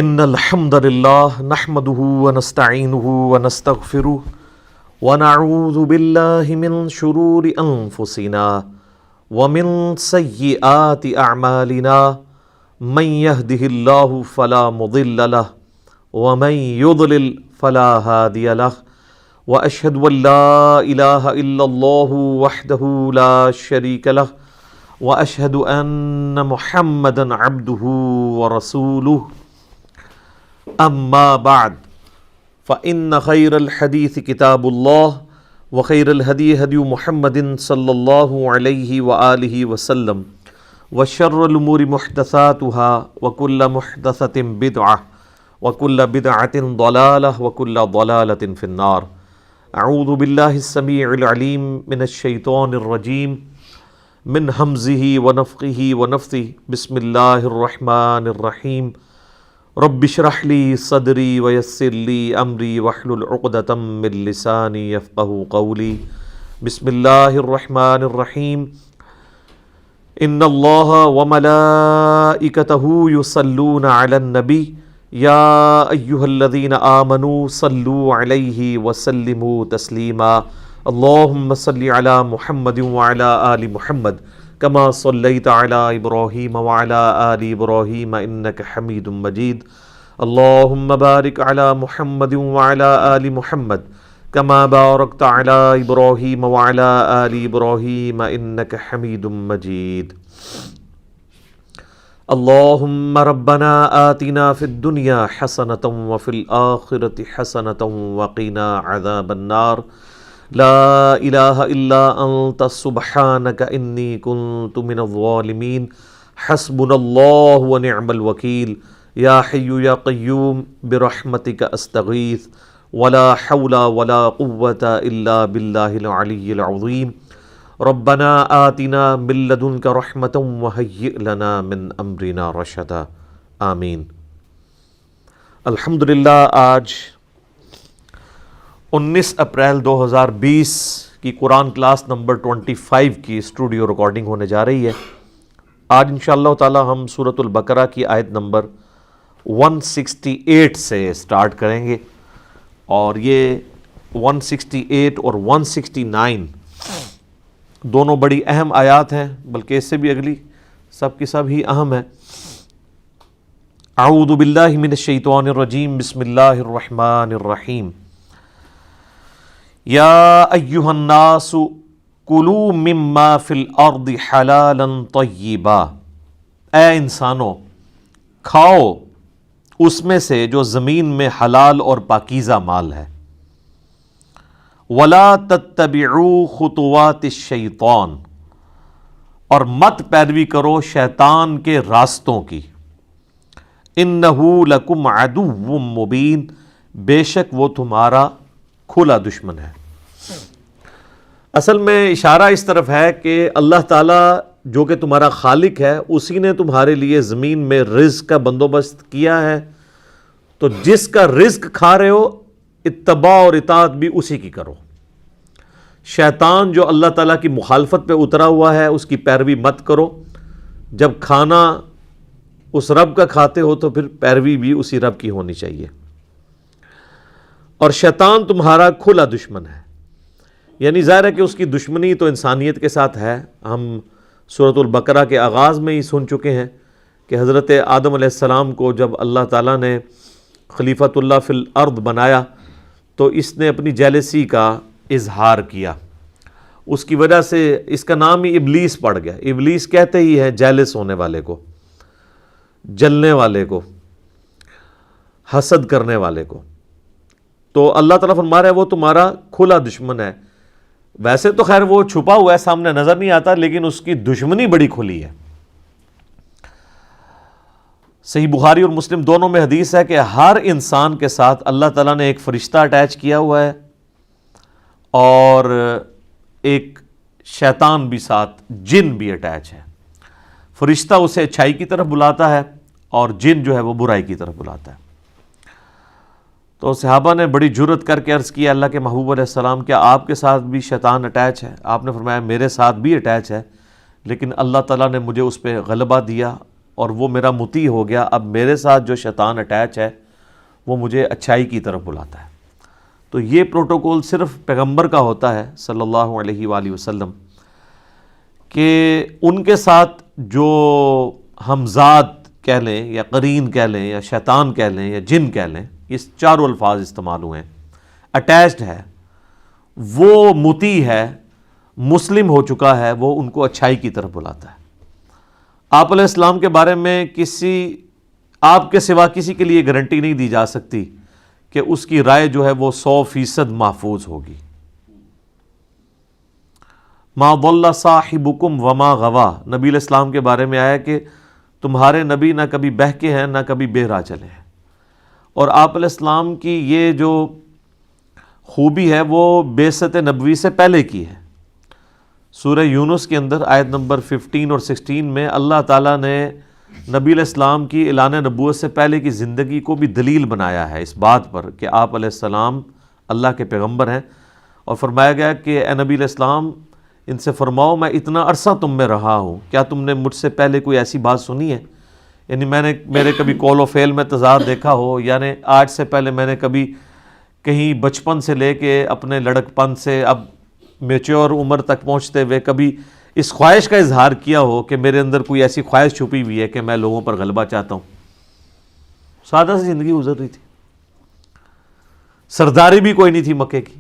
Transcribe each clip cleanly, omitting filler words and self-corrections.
ان الحمد لله نحمده ونستعينه ونستغفره ونعوذ بالله من شرور انفسنا ومن سيئات اعمالنا من يهده الله فلا مضل له ومن يضلل فلا هادي له واشهد ان لا اله الا الله وحده لا شريك له واشهد ان محمدا عبده ورسوله اما بعد فان خير الحديث كتاب الله وخير الهدي هدي محمد صلى الله عليه واله وسلم وشر الامور محدثاتها وكل محدثة بدعة وكل بدعة ضلالة وكل ضلالة في النار. اعوذ بالله السميع العليم من الشيطان الرجيم من همزه ونفخه ونفثه. بسم الله الرحمن الرحيم. رب اشرح لي صدري ويسر لي امري واحلل عقدة من لساني يفقهوا قولي. بسم الله الرحمن الرحيم. ان الله وملائكته يصلون على النبي يا ايها الذين آمنوا صلوا عليه وسلموا تسليما. اللهم صل على محمد وعلى آل محمد كما صليت على ابراہیم وعلى آل ابراہیم انك حمید مجید. اللهم بارک على محمد وعلى آل محمد كما بارکت على ابراہیم وعلى آل ابراہیم انك حمید مجید. اللهم ربنا آتنا في الدنيا حسنة وفي الآخرة حسنة وقنا عذاب النار. لا الہ الا انت سبحانک انی کنت من الظالمین. حسبنا اللہ ونعم الوکیل. یا حی یا قیوم برحمتک استغیث ولا حول ولا قوة الا باللہ العلی العظیم. ربنا آتنا من لدنک رحمة وہیئ لنا من امرنا رشدا. آمین. الحمدللہ آج 19 اپریل 2020 کی قرآن کلاس نمبر 25 کی اسٹوڈیو ریکارڈنگ ہونے جا رہی ہے. آج انشاءاللہ تعالی ہم سورۃ البقرہ کی آیت نمبر 168 سے سٹارٹ کریں گے، اور یہ 168 اور 169 دونوں بڑی اہم آیات ہیں، بلکہ اس سے بھی اگلی سب کی سب ہی اہم ہیں. اعوذ باللہ من الشیطان الرجیم. بسم اللہ الرحمن الرحیم. یا ایہا الناس کلوا مما فی الارض حلالا طیبا. اے انسانوں، کھاؤ اس میں سے جو زمین میں حلال اور پاکیزہ مال ہے. ولا تتبعوا خطوات الشیطان، اور مت پیروی کرو شیطان کے راستوں کی. انہ لکم عدو مبین، بے شک وہ تمہارا کھلا دشمن ہے. اصل میں اشارہ اس طرف ہے کہ اللہ تعالیٰ جو کہ تمہارا خالق ہے، اسی نے تمہارے لیے زمین میں رزق کا بندوبست کیا ہے. تو جس کا رزق کھا رہے ہو، اتباع اور اطاعت بھی اسی کی کرو. شیطان جو اللہ تعالیٰ کی مخالفت پہ اترا ہوا ہے، اس کی پیروی مت کرو. جب کھانا اس رب کا کھاتے ہو تو پھر پیروی بھی اسی رب کی ہونی چاہیے. اور شیطان تمہارا کھلا دشمن ہے، یعنی ظاہر ہے کہ اس کی دشمنی تو انسانیت کے ساتھ ہے. ہم سورۃ البقرہ کے آغاز میں ہی سن چکے ہیں کہ حضرت آدم علیہ السلام کو جب اللہ تعالیٰ نے خلیفۃ اللہ فی الارض بنایا تو اس نے اپنی جیلسی کا اظہار کیا. اس کی وجہ سے اس کا نام ہی ابلیس پڑ گیا. ابلیس کہتے ہی ہے جیلس ہونے والے کو، جلنے والے کو، حسد کرنے والے کو. تو اللہ تعالیٰ فرما رہا ہے وہ تمہارا کھلا دشمن ہے. ویسے تو خیر وہ چھپا ہوا ہے، سامنے نظر نہیں آتا، لیکن اس کی دشمنی بڑی کھلی ہے. صحیح بخاری اور مسلم دونوں میں حدیث ہے کہ ہر انسان کے ساتھ اللہ تعالیٰ نے ایک فرشتہ اٹیچ کیا ہوا ہے، اور ایک شیطان بھی ساتھ، جن بھی اٹیچ ہے. فرشتہ اسے اچھائی کی طرف بلاتا ہے اور جن جو ہے وہ برائی کی طرف بلاتا ہے. تو صحابہ نے بڑی جرت کر کے عرض کیا اللہ کے محبوب علیہ السلام کیا آپ کے ساتھ بھی شیطان اٹیچ ہے؟ آپ نے فرمایا میرے ساتھ بھی اٹیچ ہے، لیکن اللہ تعالیٰ نے مجھے اس پہ غلبہ دیا اور وہ میرا مطیع ہو گیا، اب میرے ساتھ جو شیطان اٹیچ ہے وہ مجھے اچھائی کی طرف بلاتا ہے۔ تو یہ پروٹوکول صرف پیغمبر کا ہوتا ہے صلی اللہ علیہ وآلہ وسلم، کہ ان کے ساتھ جو ہمزاد کہہ لیں یا قرین کہہ لیں یا شیطان کہہ لیں یا جن کہہ لیں، یہ چاروں الفاظ استعمال ہوئے ہیں، اٹیچڈ ہے، وہ مطیع ہے، مسلم ہو چکا ہے، وہ ان کو اچھائی کی طرف بلاتا ہے۔ آپ علیہ السلام کے بارے میں آپ کے سوا کسی کے لیے گارنٹی نہیں دی جا سکتی کہ اس کی رائے جو ہے وہ 100% محفوظ ہوگی۔ ما ضل صاحبکم وما غوا، نبی علیہ السلام کے بارے میں آیا کہ تمہارے نبی نہ کبھی بہکے ہیں نہ کبھی بے راہ چلے ہیں، اور آپ علیہ السلام کی یہ جو خوبی ہے وہ بعثت نبوی سے پہلے کی ہے۔ سورہ یونس کے اندر آیت نمبر 15 اور 16 میں اللہ تعالیٰ نے نبی علیہ السلام کی اعلان نبوت سے پہلے کی زندگی کو بھی دلیل بنایا ہے اس بات پر کہ آپ علیہ السلام اللہ کے پیغمبر ہیں، اور فرمایا گیا کہ اے نبی علیہ السلام ان سے فرماؤ میں اتنا عرصہ تم میں رہا ہوں، کیا تم نے مجھ سے پہلے کوئی ایسی بات سنی ہے؟ یعنی میں نے میرے کبھی قول و فعل میں تضاد دیکھا ہو، یعنی آج سے پہلے میں نے کبھی کہیں بچپن سے لے کے اپنے لڑک پن سے اب میچور عمر تک پہنچتے ہوئے کبھی اس خواہش کا اظہار کیا ہو کہ میرے اندر کوئی ایسی خواہش چھپی ہوئی ہے کہ میں لوگوں پر غلبہ چاہتا ہوں؟ سادہ سی زندگی گزر رہی تھی، سرداری بھی کوئی نہیں تھی مکے کی،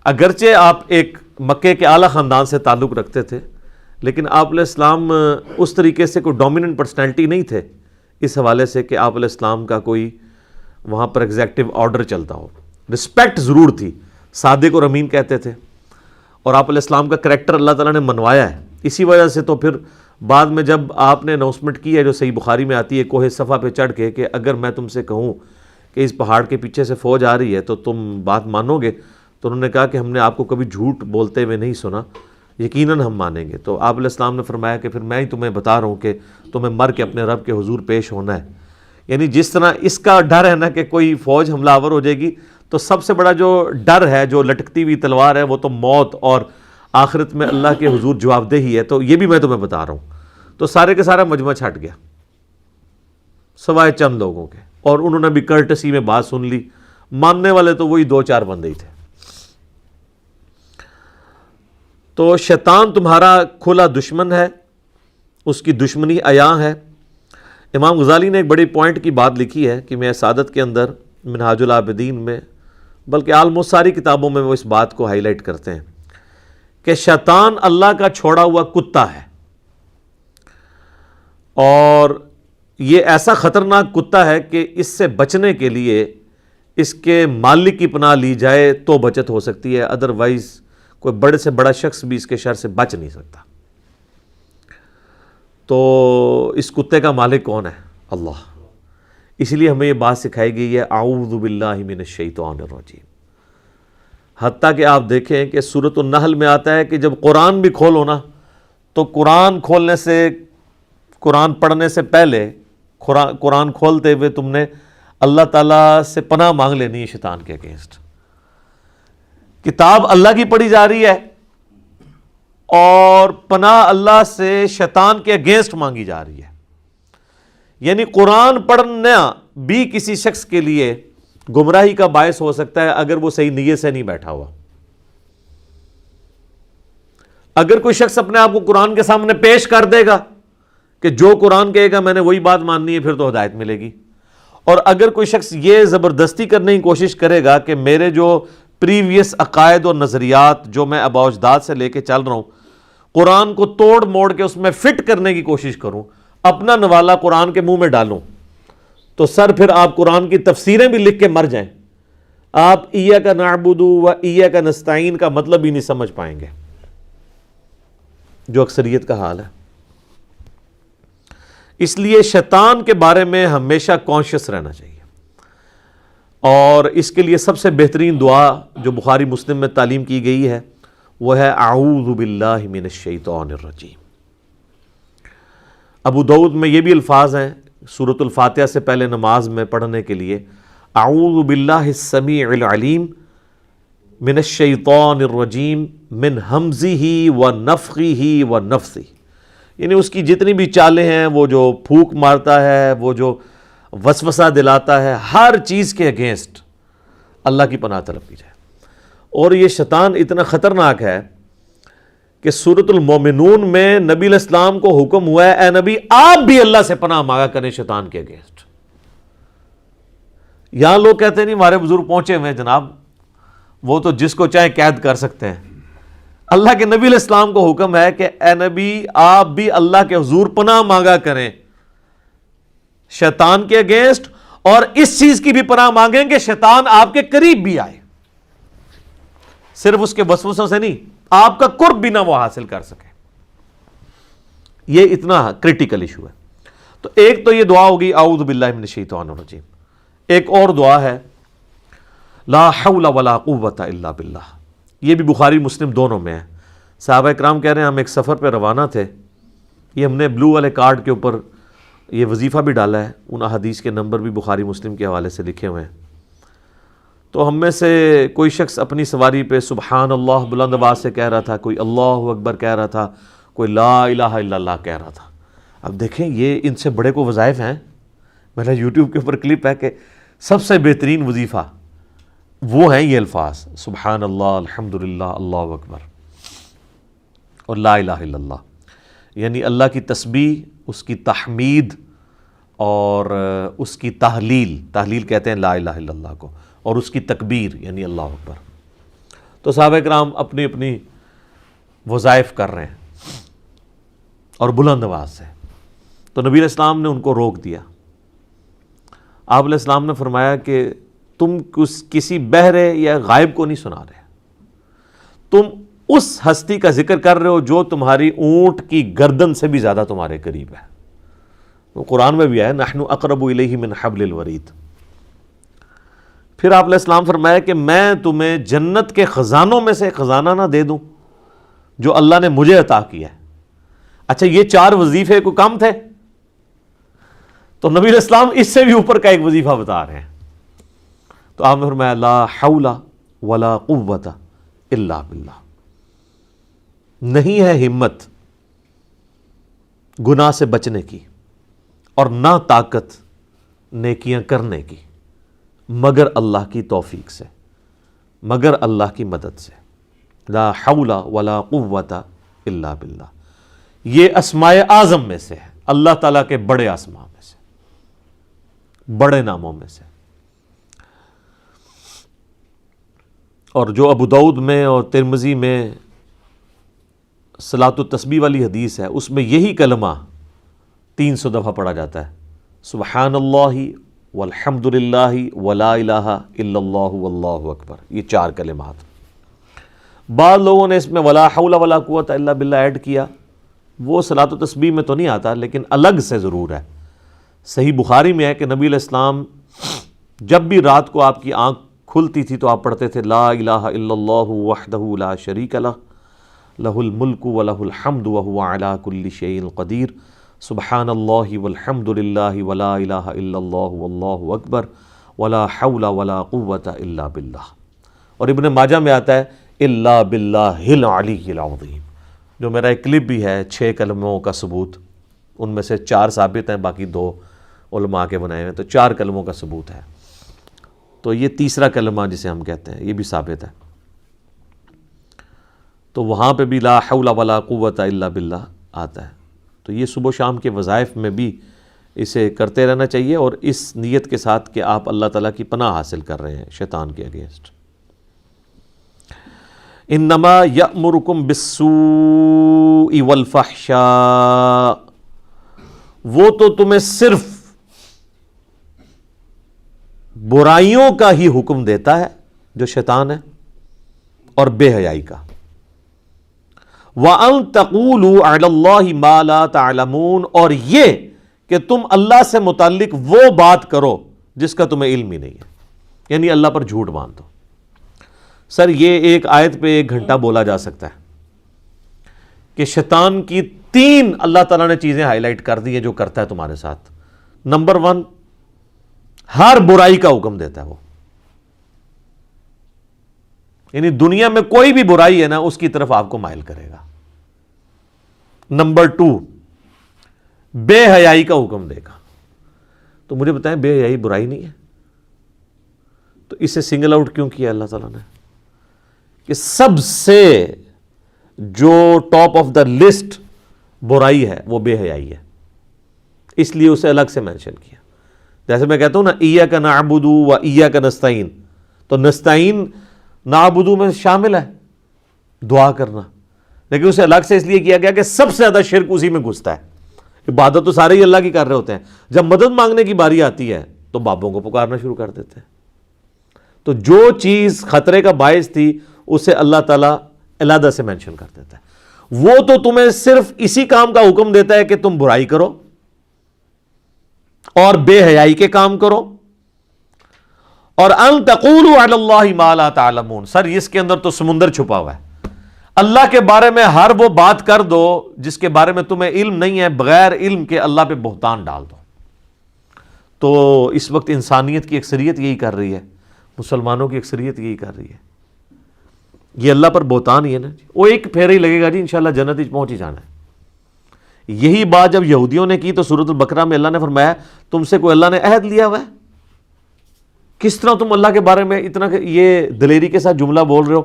اگرچہ آپ ایک مکے کے اعلیٰ خاندان سے تعلق رکھتے تھے، لیکن آپ علیہ السلام اس طریقے سے کوئی ڈومیننٹ پرسنالٹی نہیں تھے اس حوالے سے کہ آپ علیہ السلام کا کوئی وہاں پر ایگزیکٹو آرڈر چلتا ہو۔ رسپیکٹ ضرور تھی، صادق اور امین کہتے تھے، اور آپ علیہ السلام کا کریکٹر اللہ تعالیٰ نے منوایا ہے۔ اسی وجہ سے تو پھر بعد میں جب آپ نے اناؤنسمنٹ کی ہے جو صحیح بخاری میں آتی ہے کوہ صفا پہ چڑھ کے کہ اگر میں تم سے کہوں کہ اس پہاڑ کے پیچھے سے فوج آ رہی ہے تو تم بات مانو گے؟ تو انہوں نے کہا کہ ہم نے آپ کو کبھی جھوٹ بولتے ہوئے نہیں سنا، یقیناً ہم مانیں گے۔ تو آپ علیہ السلام نے فرمایا کہ پھر میں ہی تمہیں بتا رہا ہوں کہ تمہیں مر کے اپنے رب کے حضور پیش ہونا ہے۔ یعنی جس طرح اس کا ڈر ہے نا کہ کوئی فوج حملہ آور ہو جائے گی، تو سب سے بڑا جو ڈر ہے، جو لٹکتی ہوئی تلوار ہے، وہ تو موت اور آخرت میں اللہ کے حضور جواب دہی ہے۔ تو یہ بھی میں تمہیں بتا رہا ہوں۔ تو سارے کے سارا مجمع چھٹ گیا سوائے چند لوگوں کے، اور انہوں نے بھی کرٹسی میں بات سن لی، ماننے والے تو وہی 2-4 بندے ہی تھے۔ تو شیطان تمہارا کھلا دشمن ہے، اس کی دشمنی عیاں ہے۔ امام غزالی نے ایک بڑی پوائنٹ کی بات لکھی ہے کہ میں سعادت کے اندر، منہاج العابدین میں، بلکہ آلموسٹ ساری کتابوں میں وہ اس بات کو ہائی لائٹ کرتے ہیں کہ شیطان اللہ کا چھوڑا ہوا کتا ہے، اور یہ ایسا خطرناک کتا ہے کہ اس سے بچنے کے لیے اس کے مالک کی پناہ لی جائے تو بچت ہو سکتی ہے، ادروائز کوئی بڑے سے بڑا شخص بھی اس کے شر سے بچ نہیں سکتا۔ تو اس کتے کا مالک کون ہے؟ اللہ۔ اس لیے ہمیں یہ بات سکھائی گئی ہے، اعوذ باللہ من الشیطان الرجیم۔ حتیٰ کہ آپ دیکھیں کہ سورۃ النحل میں آتا ہے کہ جب قرآن بھی کھولو نا، تو قرآن کھولنے سے، قرآن پڑھنے سے پہلے، قرآن کھولتے ہوئے تم نے اللہ تعالیٰ سے پناہ مانگ لینی ہے شیطان کے اگینسٹ۔ کتاب اللہ کی پڑھی جا رہی ہے اور پناہ اللہ سے شیطان کے اگینسٹ مانگی جا رہی ہے۔ یعنی قرآن پڑھنا بھی کسی شخص کے لیے گمراہی کا باعث ہو سکتا ہے اگر وہ صحیح نیت سے نہیں بیٹھا ہوا۔ اگر کوئی شخص اپنے آپ کو قرآن کے سامنے پیش کر دے گا کہ جو قرآن کہے گا میں نے وہی بات ماننی ہے، پھر تو ہدایت ملے گی۔ اور اگر کوئی شخص یہ زبردستی کرنے کی کوشش کرے گا کہ میرے جو پریویس عقائد اور نظریات جو میں آباء و اجداد سے لے کے چل رہا ہوں، قرآن کو توڑ موڑ کے اس میں فٹ کرنے کی کوشش کروں، اپنا نوالا قرآن کے منہ میں ڈالوں، تو سر پھر آپ قرآن کی تفسیریں بھی لکھ کے مر جائیں، آپ ایاک نعبد و ایاک نستعین کا مطلب ہی نہیں سمجھ پائیں گے، جو اکثریت کا حال ہے۔ اس لیے شیطان کے بارے میں ہمیشہ کانشیس رہنا چاہیے، اور اس کے لیے سب سے بہترین دعا جو بخاری مسلم میں تعلیم کی گئی ہے وہ ہے اعوذ باللہ من الشیطان الرجیم۔ ابو داؤد میں یہ بھی الفاظ ہیں سورۃ الفاتحہ سے پہلے نماز میں پڑھنے کے لیے، اعوذ باللہ السمیع العلیم من الشیطان الرجیم من ہمزہ ونفخہ ونفثہ۔ یعنی اس کی جتنی بھی چالیں ہیں، وہ جو پھونک مارتا ہے، وہ جو وسوسہ دلاتا ہے، ہر چیز کے اگینسٹ اللہ کی پناہ طلب کی جائے۔ اور یہ شیطان اتنا خطرناک ہے کہ سورۃ المومنون میں نبی علیہ السلام کو حکم ہوا ہے، اے نبی آپ بھی اللہ سے پناہ مانگا کریں شیطان کے اگینسٹ۔ یہاں لوگ کہتے ہیں نہیں ہمارے بزرگ پہنچے ہوئے ہیں جناب، وہ تو جس کو چاہے قید کر سکتے ہیں۔ اللہ کے نبی علیہ السلام کو حکم ہے کہ اے نبی آپ بھی اللہ کے حضور پناہ مانگا کریں شیطان کے اگینسٹ، اور اس چیز کی بھی پناہ مانگیں کہ شیطان آپ کے قریب بھی آئے، صرف اس کے وسوسوں سے نہیں، آپ کا قرب بھی نہ وہ حاصل کر سکے۔ یہ اتنا کریٹیکل ایشو ہے۔ تو ایک تو یہ دعا ہوگی اعوذ باللہ من الشیطان الرجیم، ایک اور دعا ہے لا حول ولا قوت الا باللہ، یہ بھی بخاری مسلم دونوں میں ہے۔ صحابہ اکرام کہہ رہے ہیں ہم ایک سفر پہ روانہ تھے، یہ ہم نے بلو والے کارڈ کے اوپر یہ وظیفہ بھی ڈالا ہے، ان احادیث کے نمبر بھی بخاری مسلم کے حوالے سے لکھے ہوئے ہیں۔ تو ہم میں سے کوئی شخص اپنی سواری پہ سبحان اللہ بلند آواز سے کہہ رہا تھا، کوئی اللہ اکبر کہہ رہا تھا، کوئی لا الہ الا اللہ کہہ رہا تھا۔ اب دیکھیں یہ ان سے بڑے کو وظائف ہیں، میرا یوٹیوب کے اوپر کلپ ہے کہ سب سے بہترین وظیفہ وہ ہیں یہ الفاظ سبحان اللہ الحمدللہ اللہ اکبر اور لا الہ الا اللہ، یعنی اللہ کی تسبیح، اس کی تحمید اور اس کی تحلیل کہتے ہیں لا الہ الا اللہ کو، اور اس کی تکبیر یعنی اللہ اکبر۔ تو صحابہ کرام اپنی اپنی وظائف کر رہے ہیں اور بلند آواز سے، تو نبی علیہ السلام نے ان کو روک دیا۔ آپ علیہ السلام نے فرمایا کہ تم کسی بہرے یا غائب کو نہیں سنا رہے، تم اس ہستی کا ذکر کر رہے ہو جو تمہاری اونٹ کی گردن سے بھی زیادہ تمہارے قریب ہے۔ وہ قرآن میں بھی ہے نحن اقرب الیہ من حبل الورید۔ پھر آپ علیہ السلام فرمایا کہ میں تمہیں جنت کے خزانوں میں سے خزانہ نہ دے دوں جو اللہ نے مجھے عطا کیا ہے۔ اچھا یہ 4 وظیفے کو کم تھے؟ تو نبی علیہ السلام اس سے بھی اوپر کا ایک وظیفہ بتا رہے ہیں۔ تو آپ نے فرمایا لا حول ولا قوت الا باللہ، نہیں ہے ہمت گناہ سے بچنے کی اور نہ طاقت نیکیاں کرنے کی مگر اللہ کی توفیق سے، مگر اللہ کی مدد سے۔ لا حول ولا قوت الا باللہ، یہ اسماء اعظم میں سے ہے، اللہ تعالیٰ کے بڑے اسماء میں سے، بڑے ناموں میں سے۔ اور جو ابو داؤد میں اور ترمذی میں صلاۃ التسبیح والی حدیث ہے، اس میں یہی کلمہ 300 دفعہ پڑھا جاتا ہے، سبحان اللہ والحمد للہ ولا الہ الا اللہ واللہ اکبر، یہ 4 کلمات۔ بعض لوگوں نے اس میں ولا حول ولا قوت الا باللہ ایڈ کیا، وہ صلاۃ التسبیح میں تو نہیں آتا لیکن الگ سے ضرور ہے۔ صحیح بخاری میں ہے کہ نبی علیہ السلام جب بھی رات کو آپ کی آنکھ کھلتی تھی تو آپ پڑھتے تھے لا الہ الا اللہ وحدہ لا شریک لہ لہ الملک ولہ الحمد وہو علی کل شیء قدیر سبحان اللہ والحمد للہ ولا الہ الا اللہ واللہ اکبر ولا حول ولا قوت الا باللہ۔ اور ابن ماجہ میں آتا ہے الا باللہ العلی العظیم، جو میرا ایک کلپ بھی ہے 6 کلموں کا ثبوت، ان میں سے 4 ثابت ہیں، باقی 2 علماء کے بنائے ہیں، تو 4 کلموں کا ثبوت ہے۔ تو یہ تیسرا کلمہ جسے ہم کہتے ہیں یہ بھی ثابت ہے۔ تو وہاں پہ بھی لا حول ولا قوت الا باللہ آتا ہے۔ تو یہ صبح و شام کے وظائف میں بھی اسے کرتے رہنا چاہیے، اور اس نیت کے ساتھ کہ آپ اللہ تعالیٰ کی پناہ حاصل کر رہے ہیں شیطان کے اگینسٹ۔ انما یأمرکم بالسوء والفحشاء، وہ تو تمہیں صرف برائیوں کا ہی حکم دیتا ہے جو شیطان ہے، اور بے حیائی کا۔ وَأَن تَقُولُوا عَلَى اللَّهِ مَا لَا تَعْلَمُونَ، اور یہ کہ تم اللہ سے متعلق وہ بات کرو جس کا تمہیں علم ہی نہیں ہے، یعنی اللہ پر جھوٹ باندھ دو۔ سر یہ ایک آیت پہ 1 گھنٹہ بولا جا سکتا ہے کہ شیطان کی 3 اللہ تعالیٰ نے چیزیں ہائی لائٹ کر دی ہیں جو کرتا ہے تمہارے ساتھ۔ نمبر 1، ہر برائی کا حکم دیتا ہے وہ، یعنی دنیا میں کوئی بھی برائی ہے نا اس کی طرف آپ کو مائل کرے گا۔ نمبر 2، بے حیائی کا حکم دے گا. تو مجھے بتائیں بے حیائی برائی نہیں ہے؟ تو اسے سنگل آؤٹ کیوں کیا اللہ تعالیٰ نے کہ سب سے جو ٹاپ آف دا لسٹ برائی ہے وہ بے حیائی ہے، اس لیے اسے الگ سے مینشن کیا. جیسے میں کہتا ہوں نا ایاک نعبد و ایاک نستعین، تو نستعین نعبد میں شامل ہے دعا کرنا، لیکن اسے الگ سے اس لیے کیا گیا کہ سب سے زیادہ شرک اسی میں گھستا ہے. عبادت تو سارے ہی اللہ کی کر رہے ہوتے ہیں، جب مدد مانگنے کی باری آتی ہے تو بابوں کو پکارنا شروع کر دیتے ہیں. تو جو چیز خطرے کا باعث تھی اسے اللہ تعالیٰ علیحدہ سے مینشن کر دیتا ہے. وہ تو تمہیں صرف اسی کام کا حکم دیتا ہے کہ تم برائی کرو اور بے حیائی کے کام کرو، اور ان تقولوا علی اللہ ما لا تعلمون. سر اس کے اندر تو سمندر چھپا ہوا ہے. اللہ کے بارے میں ہر وہ بات کر دو جس کے بارے میں تمہیں علم نہیں ہے، بغیر علم کے اللہ پہ بہتان ڈال دو. تو اس وقت انسانیت کی اکثریت یہی کر رہی ہے، مسلمانوں کی اکثریت یہی کر رہی ہے. یہ اللہ پر بہتان ہی ہے نا جی. وہ ایک پھیرا ہی لگے گا جی انشاءاللہ جنت ہی پہنچ ہی جانا ہے. یہی بات جب یہودیوں نے کی تو سورۃ البقرہ میں اللہ نے فرمایا تم سے کوئی اللہ نے عہد لیا ہوا ہے؟ کس طرح تم اللہ کے بارے میں اتنا یہ دلیری کے ساتھ جملہ بول رہے ہو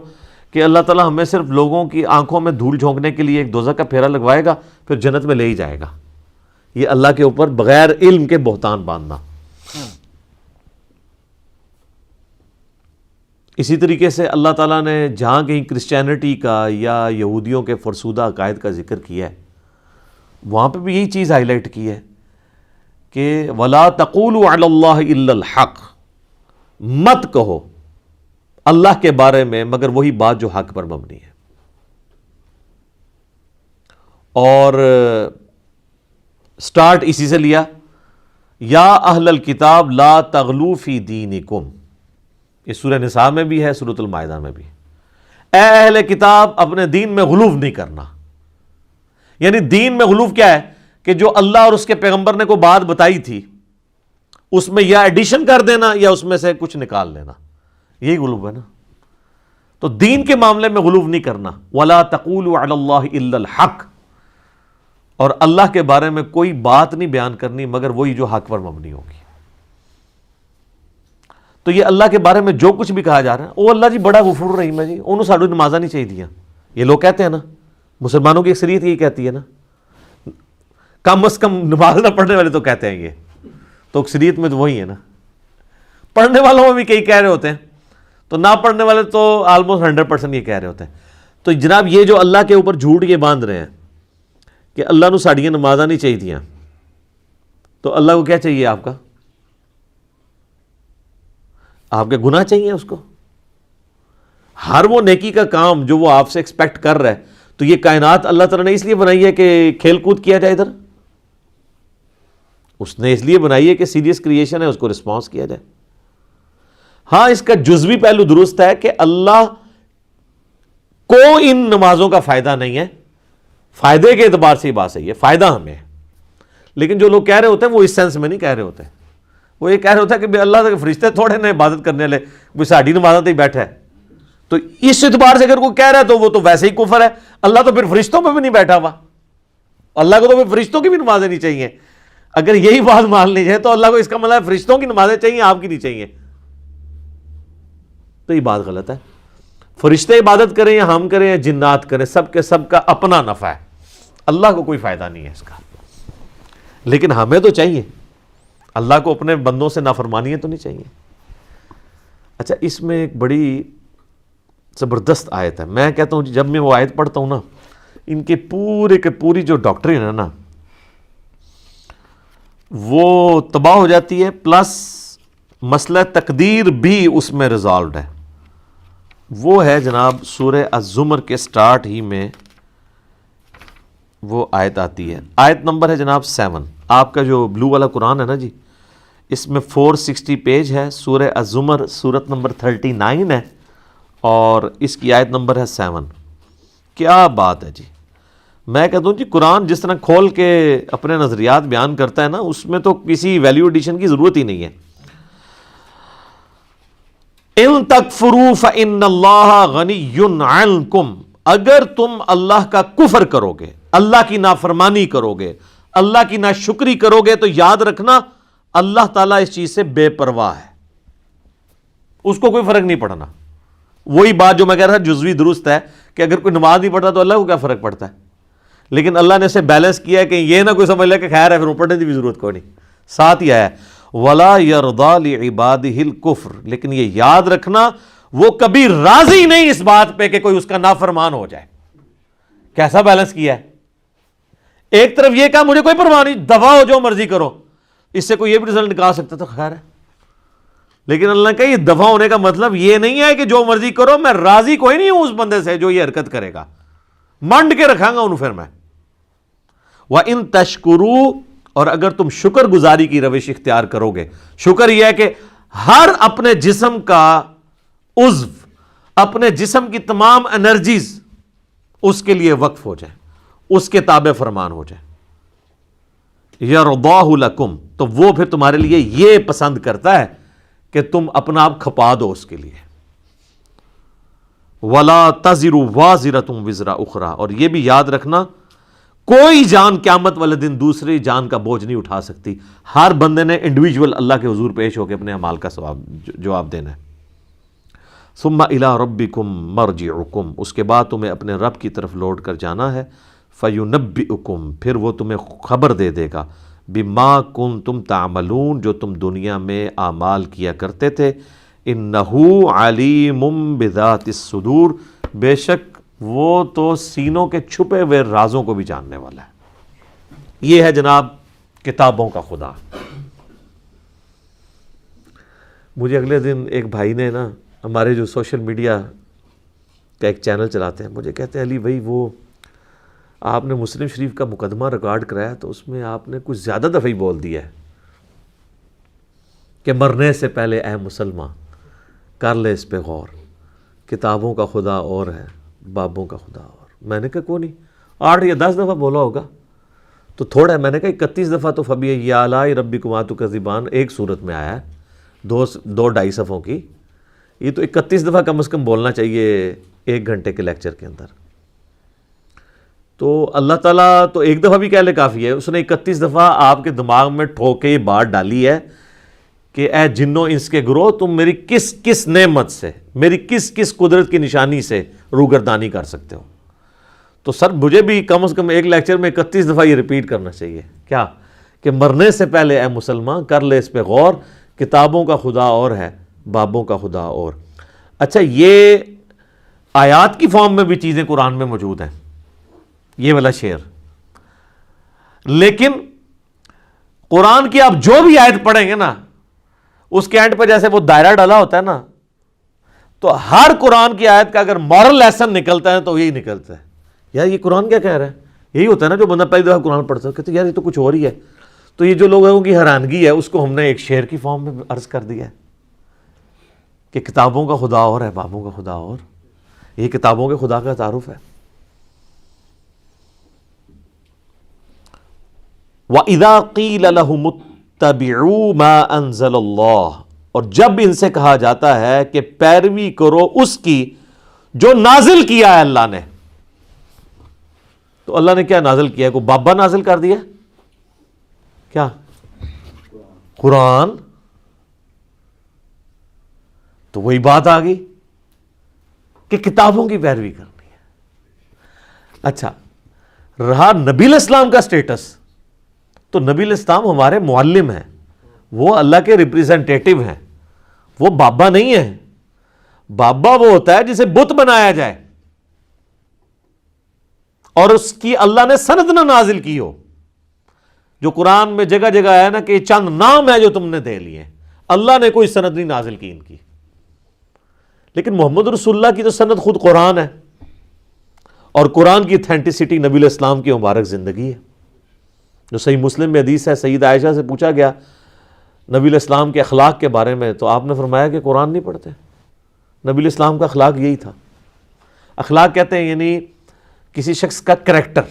کہ اللہ تعالیٰ ہمیں صرف لوگوں کی آنکھوں میں دھول جھونکنے کے لیے ایک دوزخ کا پھیرا لگوائے گا پھر جنت میں لے ہی جائے گا. یہ اللہ کے اوپر بغیر علم کے بہتان باندھنا. اسی طریقے سے اللہ تعالیٰ نے جہاں کہیں کرسچینٹی کا یا یہودیوں کے فرسودہ عقائد کا ذکر کیا ہے وہاں پہ بھی یہی چیز ہائی لائٹ کی ہے کہ وَلَا تَقُولُوا عَلَى اللَّهِ إِلَّا الْحَقِّ، مت کہو اللہ کے بارے میں مگر وہی بات جو حق پر مبنی ہے. اور سٹارٹ اسی سے لیا، یا اہل الکتاب لا تغلو فی دینکم. یہ سورہ نساء میں بھی ہے، سورۃ المائدہ میں بھی. اے اہل کتاب اپنے دین میں غلو نہیں کرنا. یعنی دین میں غلو کیا ہے کہ جو اللہ اور اس کے پیغمبر نے کوئی بات بتائی تھی اس میں یا ایڈیشن کر دینا یا اس میں سے کچھ نکال لینا، یہی غلو ہے نا. تو دین کے معاملے میں غلو نہیں کرنا. وَلَا تَقُولُوا عَلَى اللَّهِ إِلَّا الْحَقِّ، اور اللہ کے بارے میں کوئی بات نہیں بیان کرنی مگر وہی جو حق پر مبنی ہوگی. تو یہ اللہ کے بارے میں جو کچھ بھی کہا جا رہا ہے وہ اللہ جی بڑا غفور رحیم ہے جی، انہوں ساڑھو نمازہ نہیں چاہیے دیا. یہ لوگ کہتے ہیں نا، مسلمانوں کی اکثریت یہی کہتی ہے نا، کم از کم نماز نہ پڑھنے والے تو کہتے ہیں. یہ تو اکثریت میں تو وہی ہے نا. پڑھنے والوں میں بھی کئی کہہ رہے ہوتے ہیں، تو نہ پڑھنے والے تو آلموسٹ 100% یہ کہہ رہے ہوتے ہیں. تو جناب یہ جو اللہ کے اوپر جھوٹ یہ باندھ رہے ہیں کہ اللہ نو ساڑیاں نمازاں نہیں چاہیے تھیاں، تو اللہ کو کیا چاہیے؟ آپ کا آپ کے گناہ چاہیے اس کو. ہر وہ نیکی کا کام جو وہ آپ سے ایکسپیکٹ کر رہا ہے. تو یہ کائنات اللہ تعالیٰ نے اس لیے بنائی ہے کہ کھیل کود کیا جائے، ادھر اس نے اس لیے بنائی ہے کہ سیریس کریشن ہے، اس کو رسپانس کیا جائے. ہاں اس کا جزوی پہلو درست ہے کہ اللہ کو ان نمازوں کا فائدہ نہیں ہے. فائدے کے اعتبار سے یہ بات صحیح ہے، فائدہ ہمیں ہے. لیکن جو لوگ کہہ رہے ہوتے ہیں وہ اس سینس میں نہیں کہہ رہے ہوتے. وہ یہ کہہ رہے ہوتا ہے کہ اللہ کے فرشتے تھوڑے نے عبادت کرنے والے، کوئی ساڑھی نمازاں تے ہی بیٹھا ہے. تو اس اعتبار سے اگر کوئی کہہ رہا ہے تو وہ تو ویسے ہی کفر ہے. اللہ تو پھر فرشتوں میں بھی نہیں بیٹھا ہوا، اللہ کو تو پھر فرشتوں کی بھی نمازیں نہیں چاہیے. اگر یہی بات مان لی جائے تو اللہ کو اس کا مطلب فرشتوں کی نمازیں چاہیے، آپ کی نہیں چاہیے. تو یہ بات غلط ہے. فرشتے عبادت کریں یا ہم کریں یا جنات کریں، سب کے سب کا اپنا نفع ہے، اللہ کو کوئی فائدہ نہیں ہے اس کا. لیکن ہمیں تو چاہیے، اللہ کو اپنے بندوں سے نافرمانیاں تو نہیں چاہیے. اچھا اس میں ایک بڑی زبردست آیت ہے. میں کہتا ہوں جب میں وہ آیت پڑھتا ہوں نا، ان کے پورے کے پوری جو ڈاکٹرین ہے نا وہ تباہ ہو جاتی ہے، پلس مسئلہ تقدیر بھی اس میں ریزالوڈ ہے. وہ ہے جناب سورہ الزمر کے سٹارٹ ہی میں وہ آیت آتی ہے. آیت نمبر ہے جناب 7. آپ کا جو بلو والا قرآن ہے نا جی، اس میں 460 پیج ہے. سورہ الزمر سورت نمبر 39 ہے اور اس کی آیت نمبر ہے 7. کیا بات ہے جی. میں کہتا ہوں جی قرآن جس طرح کھول کے اپنے نظریات بیان کرتا ہے نا، اس میں تو کسی ویلیو ایڈیشن کی ضرورت ہی نہیں ہے. ان تکفروا فإن اللہ غنی عنکم، اگر تم اللہ کا کفر کرو گے، اللہ کی نافرمانی کرو گے، اللہ کی ناشکری کرو گے تو یاد رکھنا اللہ تعالیٰ اس چیز سے بے پرواہ ہے، اس کو کوئی فرق نہیں پڑنا۔ وہی بات جو میں کہہ رہا تھا جزوی درست ہے کہ اگر کوئی نماز نہیں پڑھتا تو اللہ کو کیا فرق پڑتا ہے، لیکن اللہ نے اسے بیلنس کیا ہے کہ یہ نہ کوئی سمجھ لے کہ خیر ہے پھر پڑھنے کی بھی ضرورت کوئی نہیں۔ ساتھ ہی آیا وَلَا يَرْضَى لِعِبَادِهِ الْكُفْرِ، لیکن یہ یاد رکھنا وہ کبھی راضی نہیں اس بات پہ کہ کوئی اس کا نافرمان ہو جائے۔ کیسا بیلنس کیا ہے؟ ایک طرف یہ کہا مجھے کوئی پرواہ نہیں، دفع ہو جو مرضی کرو، اس سے کوئی یہ بھی رزلٹ نکال سکتا تھا خیر ہے، لیکن اللہ نے کہا یہ دفع ہونے کا مطلب یہ نہیں ہے کہ جو مرضی کرو، میں راضی کوئی نہیں ہوں اس بندے سے جو یہ حرکت کرے گا، منڈ کے رکھاں گا انہوں پھر میں۔ وَإِن تَشْكُرُوا، اور اگر تم شکر گزاری کی روش اختیار کرو گے، شکر یہ ہے کہ ہر اپنے جسم کا عضو، اپنے جسم کی تمام انرجیز اس کے لیے وقف ہو جائیں، اس کے تابع فرمان ہو جائیں۔ يَرْضَاهُ لَكُمْ، تو وہ پھر تمہارے لیے یہ پسند کرتا ہے کہ تم اپنا آپ کھپا دو اس کے لیے۔ وَلَا تَزِرُ وَازِرَةٌ وِزْرَ أُخْرَى، اور یہ بھی یاد رکھنا کوئی جان قیامت والے دن دوسری جان کا بوجھ نہیں اٹھا سکتی، ہر بندے نے انڈیویجول اللہ کے حضور پیش ہو کے اپنے اعمال کا جواب دینا ہے۔ ثُمَّ إِلَىٰ رَبِّكُمْ مَرْجِعُكُمْ، اس کے بعد تمہیں اپنے رب کی طرف لوٹ کر جانا ہے۔ فَيُنَبِّئُكُمْ، پھر وہ تمہیں خبر دے دے گا، بِمَا كُنتُمْ تَعْمَلُونَ، جو تم دنیا میں اعمال کیا کرتے تھے۔ إِنَّهُ عَلِيمٌ بِذَاتِ الصُّدُورِ، بے شک وہ تو سینوں کے چھپے ہوئے رازوں کو بھی جاننے والا ہے۔ یہ ہے جناب کتابوں کا خدا۔ مجھے اگلے دن ایک بھائی نے نا، ہمارے جو سوشل میڈیا کا ایک چینل چلاتے ہیں، مجھے کہتے ہیں علی بھائی وہ آپ نے مسلم شریف کا مقدمہ ریکارڈ کرایا تو اس میں آپ نے کچھ زیادہ دفعہ ہی بول دیا ہے کہ مرنے سے پہلے اے مسلمان کر لے اس پہ غور، کتابوں کا خدا اور ہے، بابوں کا خدا اور۔ میں نے کہا کوئی نہیں، 8 یا 10 دفعہ بولا ہوگا تو تھوڑا ہے۔ میں نے کہا 31 دفعہ تو فَبِأَيِّ آلَاءِ رَبِّكُمَا تُكَذِّبَانِ ایک صورت میں آیا ہے، 2-2.5 صفحوں کی، یہ تو 31 دفعہ کم از کم بولنا چاہیے 1 گھنٹے کے لیکچر کے اندر۔ تو اللہ تعالیٰ تو ایک دفعہ بھی کہہ لے کافی ہے، اس نے 31 دفعہ آپ کے دماغ میں ٹھوک کے یہ بات ڈالی ہے کہ اے جنوں انس کے گروہ، تم میری کس کس نعمت سے، میری کس کس قدرت کی نشانی سے روگردانی کر سکتے ہو۔ تو سر مجھے بھی کم از کم ایک لیکچر میں 31 دفعہ یہ ریپیٹ کرنا چاہیے، کیا کہ مرنے سے پہلے اے مسلمان کر لے اس پہ غور، کتابوں کا خدا اور ہے، بابوں کا خدا اور۔ اچھا، یہ آیات کی فارم میں بھی چیزیں قرآن میں موجود ہیں، یہ والا شعر، لیکن قرآن کی آپ جو بھی آیت پڑھیں گے نا، اس کے اینڈ پہ جیسے وہ دائرہ ڈالا ہوتا ہے نا، تو ہر قرآن کی آیت کا اگر مورل لیسن نکلتا ہے تو یہی نکلتا ہے، یار یہ قرآن کیا کہہ رہا ہے۔ یہی ہوتا ہے نا جو بندہ پہلی دفعہ قرآن پڑھتا ہے کہتے ہیں یار یہ تو کچھ اور ہی ہے۔ تو یہ جو لوگوں کی حیرانگی ہے اس کو ہم نے ایک شعر کی فارم میں عرض کر دیا ہے کہ کتابوں کا خدا اور ہے، بابوں کا خدا اور۔ یہ کتابوں کے خدا کا تعارف ہے۔ وَإِذَا قِيلَ لَهُمُ اتَّبِعُوا مَا أَنزَلَ اللَّهُ، اور جب ان سے کہا جاتا ہے کہ پیروی کرو اس کی جو نازل کیا ہے اللہ نے، تو اللہ نے کیا نازل کیا ہے؟ کوئی بابا نازل کر دیا کیا؟ قرآن۔ تو وہی بات آ گئی کہ کتابوں کی پیروی کرنی ہے۔ اچھا، رہا نبی علیہ السلام کا سٹیٹس، تو نبی علیہ السلام ہمارے معلم ہیں، وہ اللہ کے ریپریزنٹیٹیو ہیں، وہ بابا نہیں ہیں۔ بابا وہ ہوتا ہے جسے بت بنایا جائے اور اس کی اللہ نے سند نہ نازل کی ہو، جو قرآن میں جگہ جگہ ہے نا کہ یہ چند نام ہے جو تم نے دے لیے، اللہ نے کوئی سند نہیں نازل کی ان کی۔ لیکن محمد رسول اللہ کی تو سند خود قرآن ہے، اور قرآن کی اتھینٹسٹی نبی علیہ السلام کی مبارک زندگی ہے۔ جو صحیح مسلم میں حدیث ہے، سید عائشہ سے پوچھا گیا نبی علیہ السلام کے اخلاق کے بارے میں، تو آپ نے فرمایا کہ قرآن نہیں پڑھتے۔ نبی علیہ السلام کا اخلاق یہی تھا۔ اخلاق کہتے ہیں یعنی کسی شخص کا کریکٹر،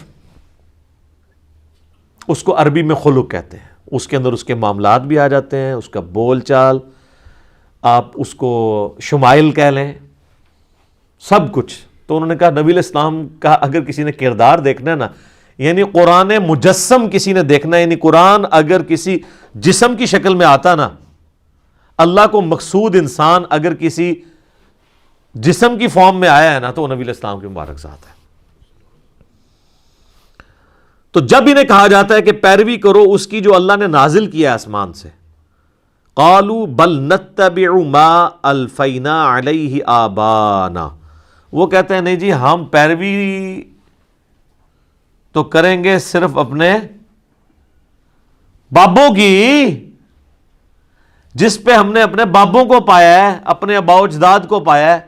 اس کو عربی میں خلق کہتے ہیں، اس کے اندر اس کے معاملات بھی آ جاتے ہیں، اس کا بول چال، آپ اس کو شمائل کہہ لیں، سب کچھ۔ تو انہوں نے کہا نبی علیہ السلام کا اگر کسی نے کردار دیکھنا ہے نا، یعنی قرآن مجسم کسی نے دیکھنا ہے، یعنی قرآن اگر کسی جسم کی شکل میں آتا نا، اللہ کو مقصود انسان اگر کسی جسم کی فارم میں آیا ہے نا، تو وہ نبی علیہ السلام کی مبارک ذات ہے۔ تو جب انہیں کہا جاتا ہے کہ پیروی کرو اس کی جو اللہ نے نازل کیا آسمان سے، قالوا بل نتبع ما الفینا علیہ آبانا، وہ کہتے ہیں نہیں جی ہم پیروی تو کریں گے صرف اپنے بابوں کی، جس پہ ہم نے اپنے بابوں کو پایا ہے، اپنے آباء و اجداد کو پایا ہے۔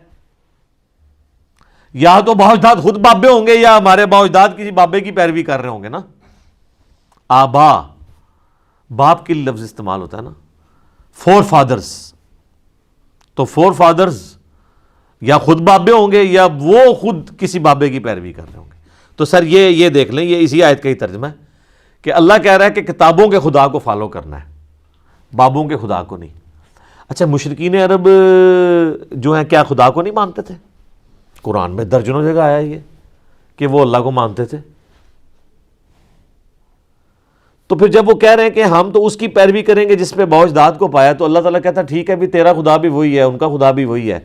یا تو آباء و اجداد خود بابے ہوں گے، یا ہمارے آباء و اجداد کسی بابے کی پیروی کر رہے ہوں گے نا۔ آبا باپ کے لفظ استعمال ہوتا ہے نا، فور فادرز، تو فور فادرز یا خود بابے ہوں گے یا وہ خود کسی بابے کی پیروی کر رہے ہوں گے۔ تو سر یہ دیکھ لیں، یہ اسی آیت کا ہی ترجمہ ہے کہ اللہ کہہ رہا ہے کہ کتابوں کے خدا کو فالو کرنا ہے، بابوں کے خدا کو نہیں۔ اچھا مشرکین عرب جو ہیں کیا خدا کو نہیں مانتے تھے؟ قرآن میں درجنوں جگہ آیا یہ کہ وہ اللہ کو مانتے تھے۔ تو پھر جب وہ کہہ رہے ہیں کہ ہم تو اس کی پیروی کریں گے جس پہ آباء و اجداد کو پایا، تو اللہ تعالیٰ کہتا ہے ٹھیک ہے بھی تیرا خدا بھی وہی ہے، ان کا خدا بھی وہی ہے،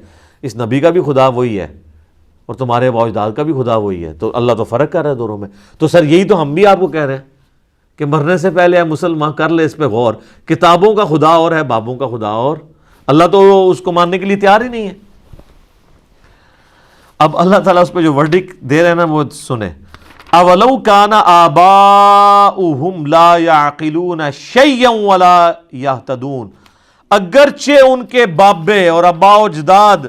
اس نبی کا بھی خدا وہی ہے، اور تمہارے آباء و اجداد کا بھی خدا وہی ہے، تو اللہ تو فرق کر رہا ہے دونوں میں۔ تو سر یہی تو ہم بھی آپ کو کہہ رہے ہیں کہ مرنے سے پہلے ہے مسلمان کر لے اس پہ غور، کتابوں کا خدا اور ہے بابوں کا خدا اور، اللہ تو اس کو ماننے کے لیے تیار ہی نہیں ہے۔ اب اللہ تعالیٰ اس پہ جو ورڈک دے رہے ہیں نا وہ سنیں، اولو کان آباؤہم لا یعقلون شیئا ولا یہتدون، اگرچہ ان کے بابے اور آباء و اجداد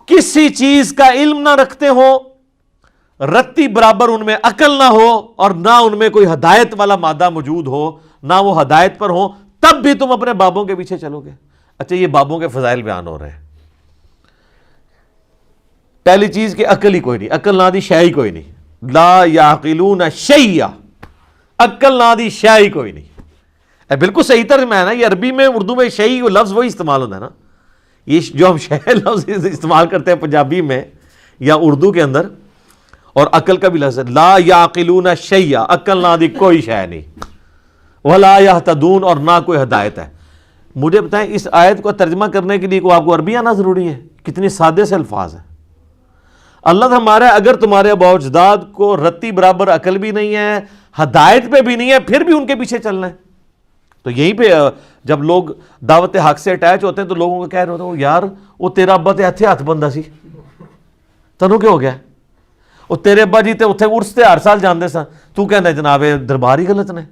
کسی چیز کا علم نہ رکھتے ہوں، رتی برابر ان میں عقل نہ ہو، اور نہ ان میں کوئی ہدایت والا مادہ موجود ہو، نہ وہ ہدایت پر ہوں، تب بھی تم اپنے بابوں کے پیچھے چلو گے۔ اچھا یہ بابوں کے فضائل بیان ہو رہے ہیں۔ پہلی چیز کہ عقل ہی کوئی نہیں، عقل نہ دی شے ہی کوئی نہیں، لا یعقلون شیئا، عقل نہ دی شے ہی کوئی نہیں۔ بالکل صحیح ترجمہ ہے نا، یہ عربی میں اردو میں شے لفظ وہی استعمال ہوتا ہے نا، یہ جو ہم شے لفظ استعمال کرتے ہیں پنجابی میں یا اردو کے اندر، اور عقل کا بھی لفظ ہے، لا یعقلون شیئا، عقل نہ دی کوئی شے نہیں، ولا یہتدون، اور نہ کوئی ہدایت ہے۔ مجھے بتائیں اس آیت کو ترجمہ کرنے کے لیے کو آپ کو عربی آنا ضروری ہے؟ کتنے سادے سے الفاظ ہیں۔ اللہ تو ہمارا اگر تمہارے آباء و اجداد کو رتی برابر عقل بھی نہیں ہے، ہدایت پہ بھی نہیں ہے، پھر بھی ان کے پیچھے چلنا ہے۔ تو یہیں پہ جب لوگ دعوت حق سے اٹیچ ہوتے ہیں تو لوگوں کو کہہ رہے ہوتے ہیں یار وہ تیرا ابا تے ہتھے ہاتھ بندہ سی، تنوں کیا ہو گیا؟ وہ تیرے ابا جی تے اتھے ارس تے ہر سال جاندے سن، تو کہنا جناب دربار ہی غلط نے۔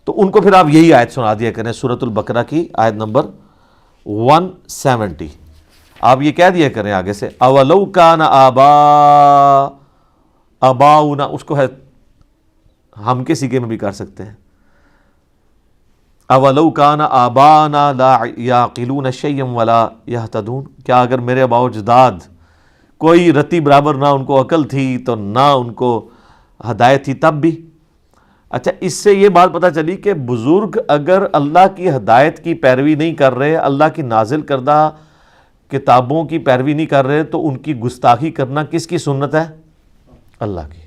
تو ان کو پھر آپ یہی آیت سنا دیا کریں، سورۃ البقرہ کی آیت نمبر 170، آپ یہ کہہ دیا کریں آگے سے، اولو کان آباؤنا، اس کو ہے ہم کے سیکھے میں بھی کر سکتے ہیں، اولو کان آبانا لا یعقلون شیئا ولا یہتدون، کیا اگر میرے آباء و اجداد کوئی رتی برابر نہ ان کو عقل تھی تو نہ ان کو ہدایت تھی تب بھی۔ اچھا اس سے یہ بات پتہ چلی کہ بزرگ اگر اللہ کی ہدایت کی پیروی نہیں کر رہے، اللہ کی نازل کردہ کتابوں کی پیروی نہیں کر رہے، تو ان کی گستاخی کرنا کس کی سنت ہے؟ اللہ کی۔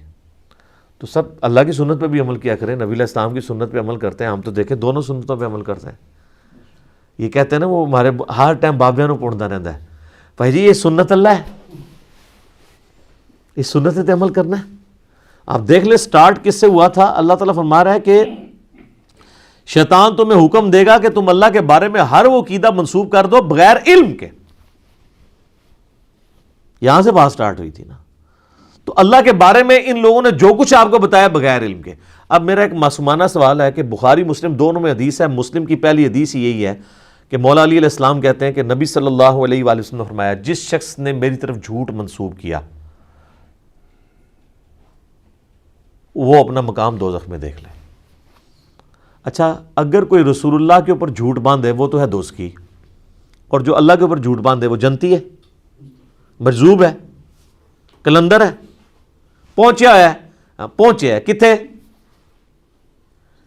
تو سب اللہ کی سنت پہ بھی عمل کیا کریں، نبی علیہ السلام کی سنت پہ عمل کرتے ہیں، ہم تو دیکھیں دونوں سنتوں پہ عمل کرتے ہیں۔ یہ کہتے ہیں نا وہ ہمارے ہر ٹائم بابیاں نو پڑھتا رہتا ہے، بھائی جی یہ سنت اللہ ہے، اس سنت پہ عمل کرنا ہے۔ آپ دیکھ لیں سٹارٹ کس سے ہوا تھا، اللہ تعالیٰ فرما رہا ہے کہ شیطان تمہیں حکم دے گا کہ تم اللہ کے بارے میں ہر وہ عقیدہ منسوب کر دو بغیر علم کے، یہاں سے بات سٹارٹ ہوئی تھی نا۔ تو اللہ کے بارے میں ان لوگوں نے جو کچھ آپ کو بتایا بغیر علم کے۔ اب میرا ایک معصومانہ سوال ہے کہ بخاری مسلم دونوں میں حدیث ہے، مسلم کی پہلی حدیث یہی ہے کہ مولا علی علیہ السلام کہتے ہیں کہ نبی صلی اللہ علیہ وآلہ وسلم نے فرمایا جس شخص نے میری طرف جھوٹ منسوب کیا وہ اپنا مقام دوزخ میں دیکھ لے۔ اچھا اگر کوئی رسول اللہ کے اوپر جھوٹ باندھے وہ تو ہے دوزخی، اور جو اللہ کے اوپر جھوٹ باندھے وہ جنتی ہے، مجذوب ہے، کلندر ہے، پہنچیا ہے، پہنچے ہے کتنے؟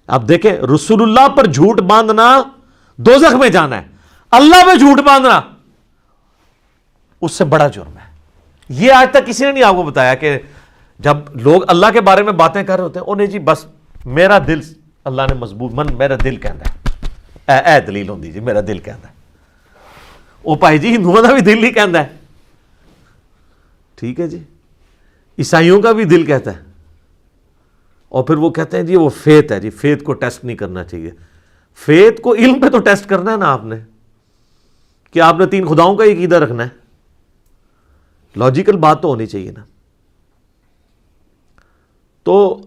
آپ دیکھیں رسول اللہ پر جھوٹ باندھنا دوزخ میں جانا ہے، اللہ پہ جھوٹ باندھنا اس سے بڑا جرم ہے۔ یہ آج تک کسی نے نہیں آپ کو بتایا کہ جب لوگ اللہ کے بارے میں باتیں کر رہے ہوتے ہیں انہیں جی بس میرا دل اللہ نے مضبوط میرا دل کہندا ہے اے دلیل ہوندی جی میرا دل کہندا ہے. وہ بھائی جی ہندوؤں کا بھی دل ہی کہندا ہے, ٹھیک ہے جی, عیسائیوں کا بھی دل کہتا ہے. اور پھر وہ کہتے ہیں جی وہ فیتھ ہے جی, فیتھ کو ٹیسٹ نہیں کرنا چاہیے. فیتھ کو علم پہ تو ٹیسٹ کرنا ہے نا آپ نے, کہ آپ نے 3 خداؤں کا عقیدہ رکھنا ہے, لاجیکل بات تو ہونی چاہیے نا. تو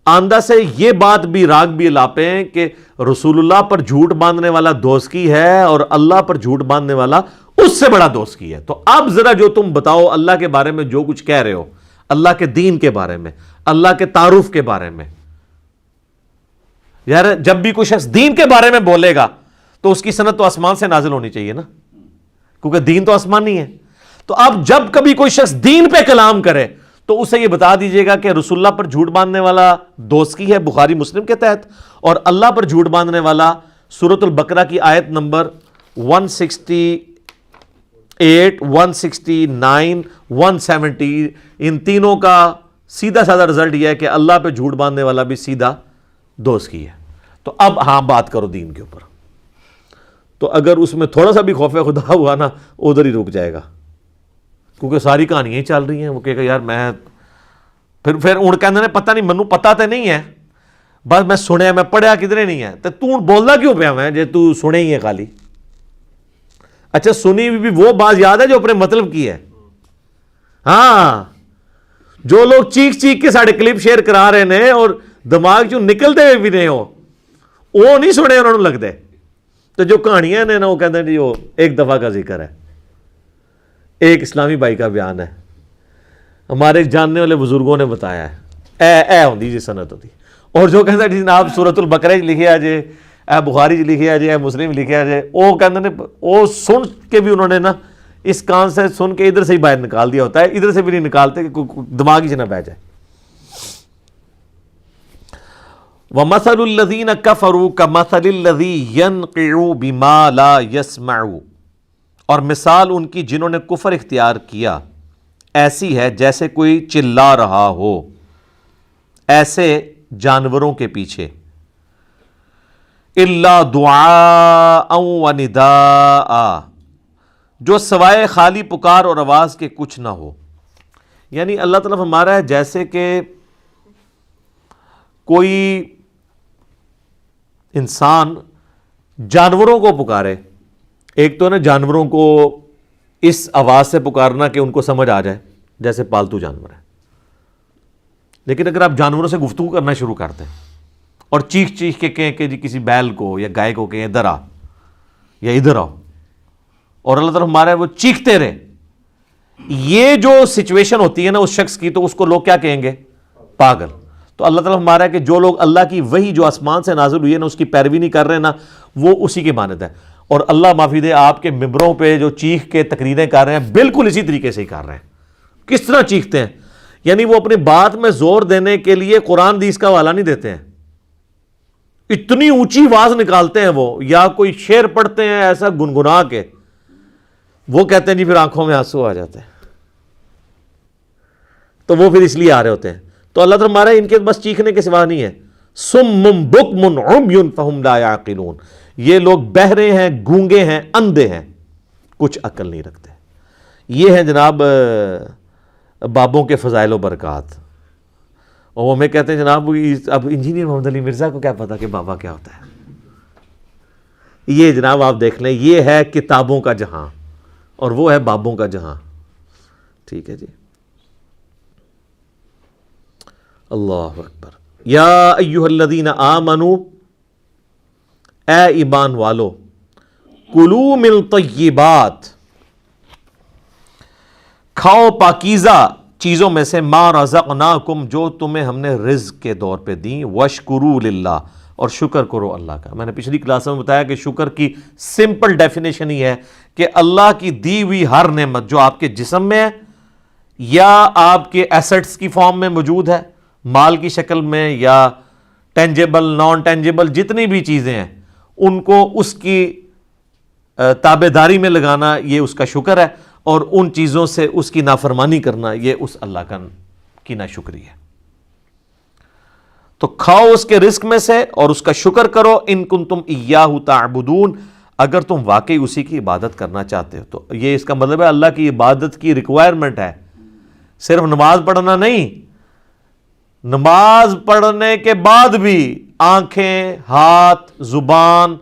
آندہ سے یہ بات بھی راگ بھی الاپے ہیں کہ رسول اللہ پر جھوٹ باندھنے والا دوستی ہے اور اللہ پر جھوٹ باندھنے والا اس سے بڑا دوستی ہے. تو اب ذرا جو تم بتاؤ اللہ کے بارے میں جو کچھ کہہ رہے ہو, اللہ کے دین کے بارے میں, اللہ کے تعارف کے بارے میں, یار جب بھی کوئی شخص دین کے بارے میں بولے گا تو اس کی سند تو آسمان سے نازل ہونی چاہیے نا, کیونکہ دین تو آسمانی ہے. تو اب جب کبھی کوئی شخص دین پہ کلام کرے تو اسے یہ بتا دیجئے گا کہ رسول اللہ پر جھوٹ باندھنے والا دوستی ہے بخاری مسلم کے تحت, اور اللہ پر جھوٹ باندھنے والا سورۃ البقرہ کی آیت نمبر 168, 169, 170, ان تینوں کا سیدھا سادہ رزلٹ یہ ہے کہ اللہ پہ جھوٹ باندھنے والا بھی سیدھا دوستی ہے. تو اب ہاں بات کرو دین کے اوپر. تو اگر اس میں تھوڑا سا بھی خوف خدا ہوا نا ادھر ہی رک جائے گا, کیونکہ ساری کہانیاں ہی چل رہی ہیں. وہ کہے گا یار میں پھر اُن کہندے نے پتہ نہیں منو پتہ تے نہیں ہے, بس میں سنیا میں پڑھیا کدھرے نہیں ہے, تو بولنا کیوں پیا میں جے تو سنے ہی ہے خالی. اچھا سنی بھی وہ بات یاد ہے جو اپنے مطلب کی ہے. ہاں جو لوگ چیخ چیخ کے ساڑھے کلپ شیئر کرا رہے ہیں اور دماغ چوں نکلتے ہوئے بھی نہیں ہو, وہ نہیں سنے انہوں نے لگتے. تو جو کہانیاں نے نا وہ کہتے ہیں جی وہ ایک دفعہ کا ذکر ہے. ایک اسلامی بھائی کا بیان ہے, ہمارے جاننے والے بزرگوں نے بتایا ہے, اے ہوندی جی سند ہوتی. اور جو کہتا ہے جی جناب سورۃ البقرہ لکھے آ جائے, اے بخاری لکھے آ جائے, اے مسلم لکھے آ جائے, وہ کہتے ہیں وہ سن کے بھی انہوں نے نا اس کان سے سن کے ادھر سے ہی باہر نکال دیا ہوتا ہے, ادھر سے بھی نہیں نکالتے کہ دماغ ہی سے نہ بہ جائے. وَمَثَلُ الَّذِينَ كَفَرُوا كَمَثَلِ الَّذِي يَنْقِعُ بِمَا لَا يَسْمَعُ, اور مثال ان کی جنہوں نے کفر اختیار کیا ایسی ہے جیسے کوئی چلا رہا ہو ایسے جانوروں کے پیچھے. إِلَّا دُعَاءً وَنِدَاءً, جو سوائے خالی پکار اور آواز کے کچھ نہ ہو. یعنی اللہ تعالیٰ ہمارا ہے جیسے کہ کوئی انسان جانوروں کو پکارے. ایک تو نا جانوروں کو اس آواز سے پکارنا کہ ان کو سمجھ آ جائے جیسے پالتو جانور ہے, لیکن اگر آپ جانوروں سے گفتگو کرنا شروع کر دیں اور چیخ چیخ کے کہیں کہ جی کسی بیل کو یا گائے کو کہیں ادھر آ یا ادھر آؤ, اور اللہ تعالیٰ ہمارا ہے وہ چیختے رہے, یہ جو سچویشن ہوتی ہے نا اس شخص کی, تو اس کو لوگ کیا کہیں گے؟ پاگل. تو اللہ تعالیٰ ہمارا ہے کہ جو لوگ اللہ کی وحی جو آسمان سے نازل ہوئی ہے نا اس کی پیروی نہیں کر رہے نا, وہ اسی کی مانند ہے. اور اللہ معافی دے آپ کے ممبروں پہ جو چیخ کے تقریریں کر رہے ہیں بالکل اسی طریقے سے ہی کر رہے ہیں. کس طرح چیختے ہیں؟ یعنی وہ اپنی بات میں زور دینے کے لیے قرآن حدیث کا حوالہ نہیں دیتے ہیں, اتنی اونچی آواز نکالتے ہیں وہ, یا کوئی شعر پڑھتے ہیں ایسا گنگنا کے, وہ کہتے ہیں جی پھر آنکھوں میں آنسو آ جاتے ہیں, تو وہ پھر اس لیے آ رہے ہوتے ہیں. تو اللہ تعالیٰ ہمارا ان کے بس چیخنے کے سوا نہیں ہے. صم بکم عمی فہم لا یعقلون, یہ لوگ بہرے ہیں, گونگے ہیں, اندھے ہیں, کچھ عقل نہیں رکھتے. یہ ہیں جناب بابوں کے فضائل و برکات. اور وہ ہمیں کہتے ہیں جناب اب انجینئر محمد علی مرزا کو کیا پتا کہ بابا کیا ہوتا ہے. یہ جناب آپ دیکھ لیں, یہ ہے کتابوں کا جہاں اور وہ ہے بابوں کا جہاں. ٹھیک ہے جی. اللہ اکبر. یا ایھا الذین آمنوا, اے ایمان والو, کلوا من طیبات, کھاؤ پاکیزہ چیزوں میں سے, ما رزقناکم, جو تمہیں ہم نے رزق کے طور پہ دیں, واشکروا للہ, اور شکر کرو اللہ کا. میں نے پچھلی کلاس میں بتایا کہ شکر کی سمپل ڈیفینیشن یہ ہے کہ اللہ کی دی ہوئی ہر نعمت جو آپ کے جسم میں ہے یا آپ کے ایسٹس کی فارم میں موجود ہے, مال کی شکل میں یا ٹینجیبل نان ٹینجیبل جتنی بھی چیزیں ہیں, ان کو اس کی تابع داری میں لگانا یہ اس کا شکر ہے, اور ان چیزوں سے اس کی نافرمانی کرنا یہ اس اللہ کی ناشکری ہے. تو کھاؤ اس کے رزق میں سے اور اس کا شکر کرو. ان کنتم ایاہ تعبدون, اگر تم واقعی اسی کی عبادت کرنا چاہتے ہو. تو یہ اس کا مطلب ہے اللہ کی عبادت کی ریکوائرمنٹ ہے, صرف نماز پڑھنا نہیں. نماز پڑھنے کے بعد بھی آنکھیں, ہاتھ, زبان,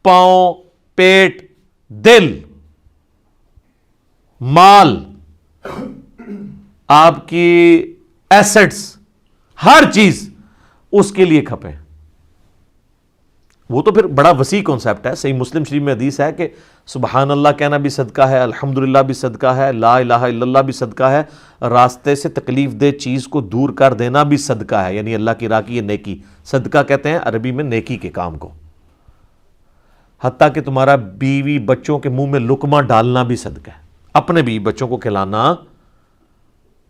پاؤں, پیٹ, دل, مال, آپ کی ایسٹس, ہر چیز اس کے لیے کھپے. وہ تو پھر بڑا وسیع کانسیپٹ ہے. صحیح مسلم شریف میں حدیث ہے کہ سبحان اللہ کہنا بھی صدقہ ہے, الحمدللہ بھی صدقہ ہے, لا الہ الا اللہ بھی صدقہ ہے, راستے سے تکلیف دہ چیز کو دور کر دینا بھی صدقہ ہے. یعنی اللہ کی راہ کی یہ نیکی, صدقہ کہتے ہیں عربی میں نیکی کے کام کو. حتیٰ کہ تمہارا بیوی بچوں کے منہ میں لقمہ ڈالنا بھی صدقہ ہے. اپنے بیوی بچوں کو کھلانا,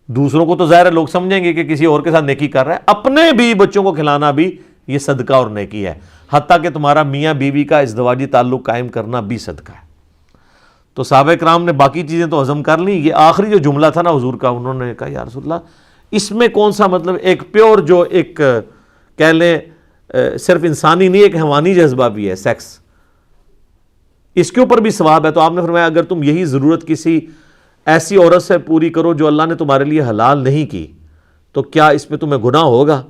دوسروں کو تو ظاہر ہے لوگ سمجھیں گے کہ کسی اور کے ساتھ نیکی کر رہا ہے, اپنے بیوی بچوں کو کھلانا بھی یہ صدقہ اور نیکی ہے. حتیٰ کہ تمہارا میاں بیوی کا ازدواجی تعلق قائم کرنا بھی صدقہ ہے. تو صحابہ کرام نے باقی چیزیں تو ہضم کر لیں, یہ آخری جو جملہ تھا نا حضور کا, انہوں نے کہا یا رسول اللہ اس میں کون سا مطلب, ایک پیور جو ایک کہہ لیں صرف انسانی نہیں, ایک حیوانی جذبہ بھی ہے سیکس, اس کے اوپر بھی ثواب ہے. تو آپ نے فرمایا اگر تم یہی ضرورت کسی ایسی عورت سے پوری کرو جو اللہ نے تمہارے لیے حلال نہیں کی, تو کیا اس میں تمہیں گناہ ہوگا؟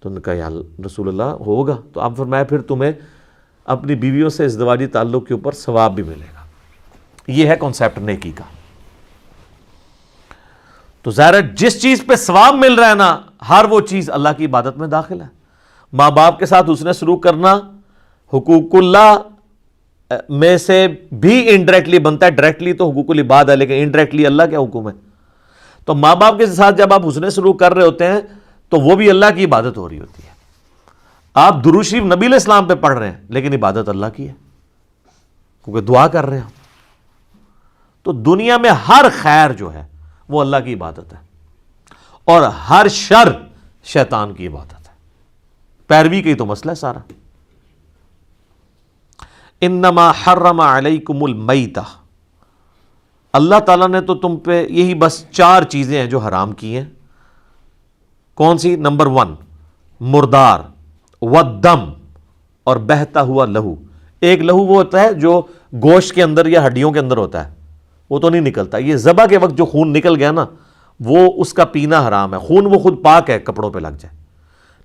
تو انہوں نے کہا یا رسول اللہ ہوگا. تو آپ فرمایا پھر تمہیں اپنی بیویوں سے ازدواجی تعلق کے اوپر ثواب بھی ملے گا. یہ ہے کانسیپٹ نیکی کا. تو ظاہر جس چیز پہ ثواب مل رہا ہے نا, ہر وہ چیز اللہ کی عبادت میں داخل ہے. ماں باپ کے ساتھ حسن سلوک کرنا حقوق اللہ میں سے بھی انڈائریکٹلی بنتا ہے. ڈائریکٹلی تو حقوق العباد ہے, لیکن انڈائریکٹلی اللہ کے حکم ہے. تو ماں باپ کے ساتھ جب آپ حسن سلوک کر رہے ہوتے ہیں تو وہ بھی اللہ کی عبادت ہو رہی ہوتی ہے. آپ درود شریف نبی علیہ السلام پہ پڑھ رہے ہیں, لیکن عبادت اللہ کی ہے, کیونکہ دعا کر رہے ہیں. تو دنیا میں ہر خیر جو ہے وہ اللہ کی عبادت ہے, اور ہر شر شیطان کی عبادت ہے. پیروی کا ہی تو مسئلہ ہے سارا. انما حرم علیکم المیتہ, اللہ تعالیٰ نے تو تم پہ یہی بس 4 چیزیں ہیں جو حرام کی ہیں. کون سی؟ نمبر 1 مردار, والدم, اور بہتا ہوا لہو. ایک لہو وہ ہوتا ہے جو گوشت کے اندر یا ہڈیوں کے اندر ہوتا ہے, وہ تو نہیں نکلتا. یہ ذبح کے وقت جو خون نکل گیا نا, وہ اس کا پینا حرام ہے. خون وہ خود پاک ہے, کپڑوں پہ لگ جائے,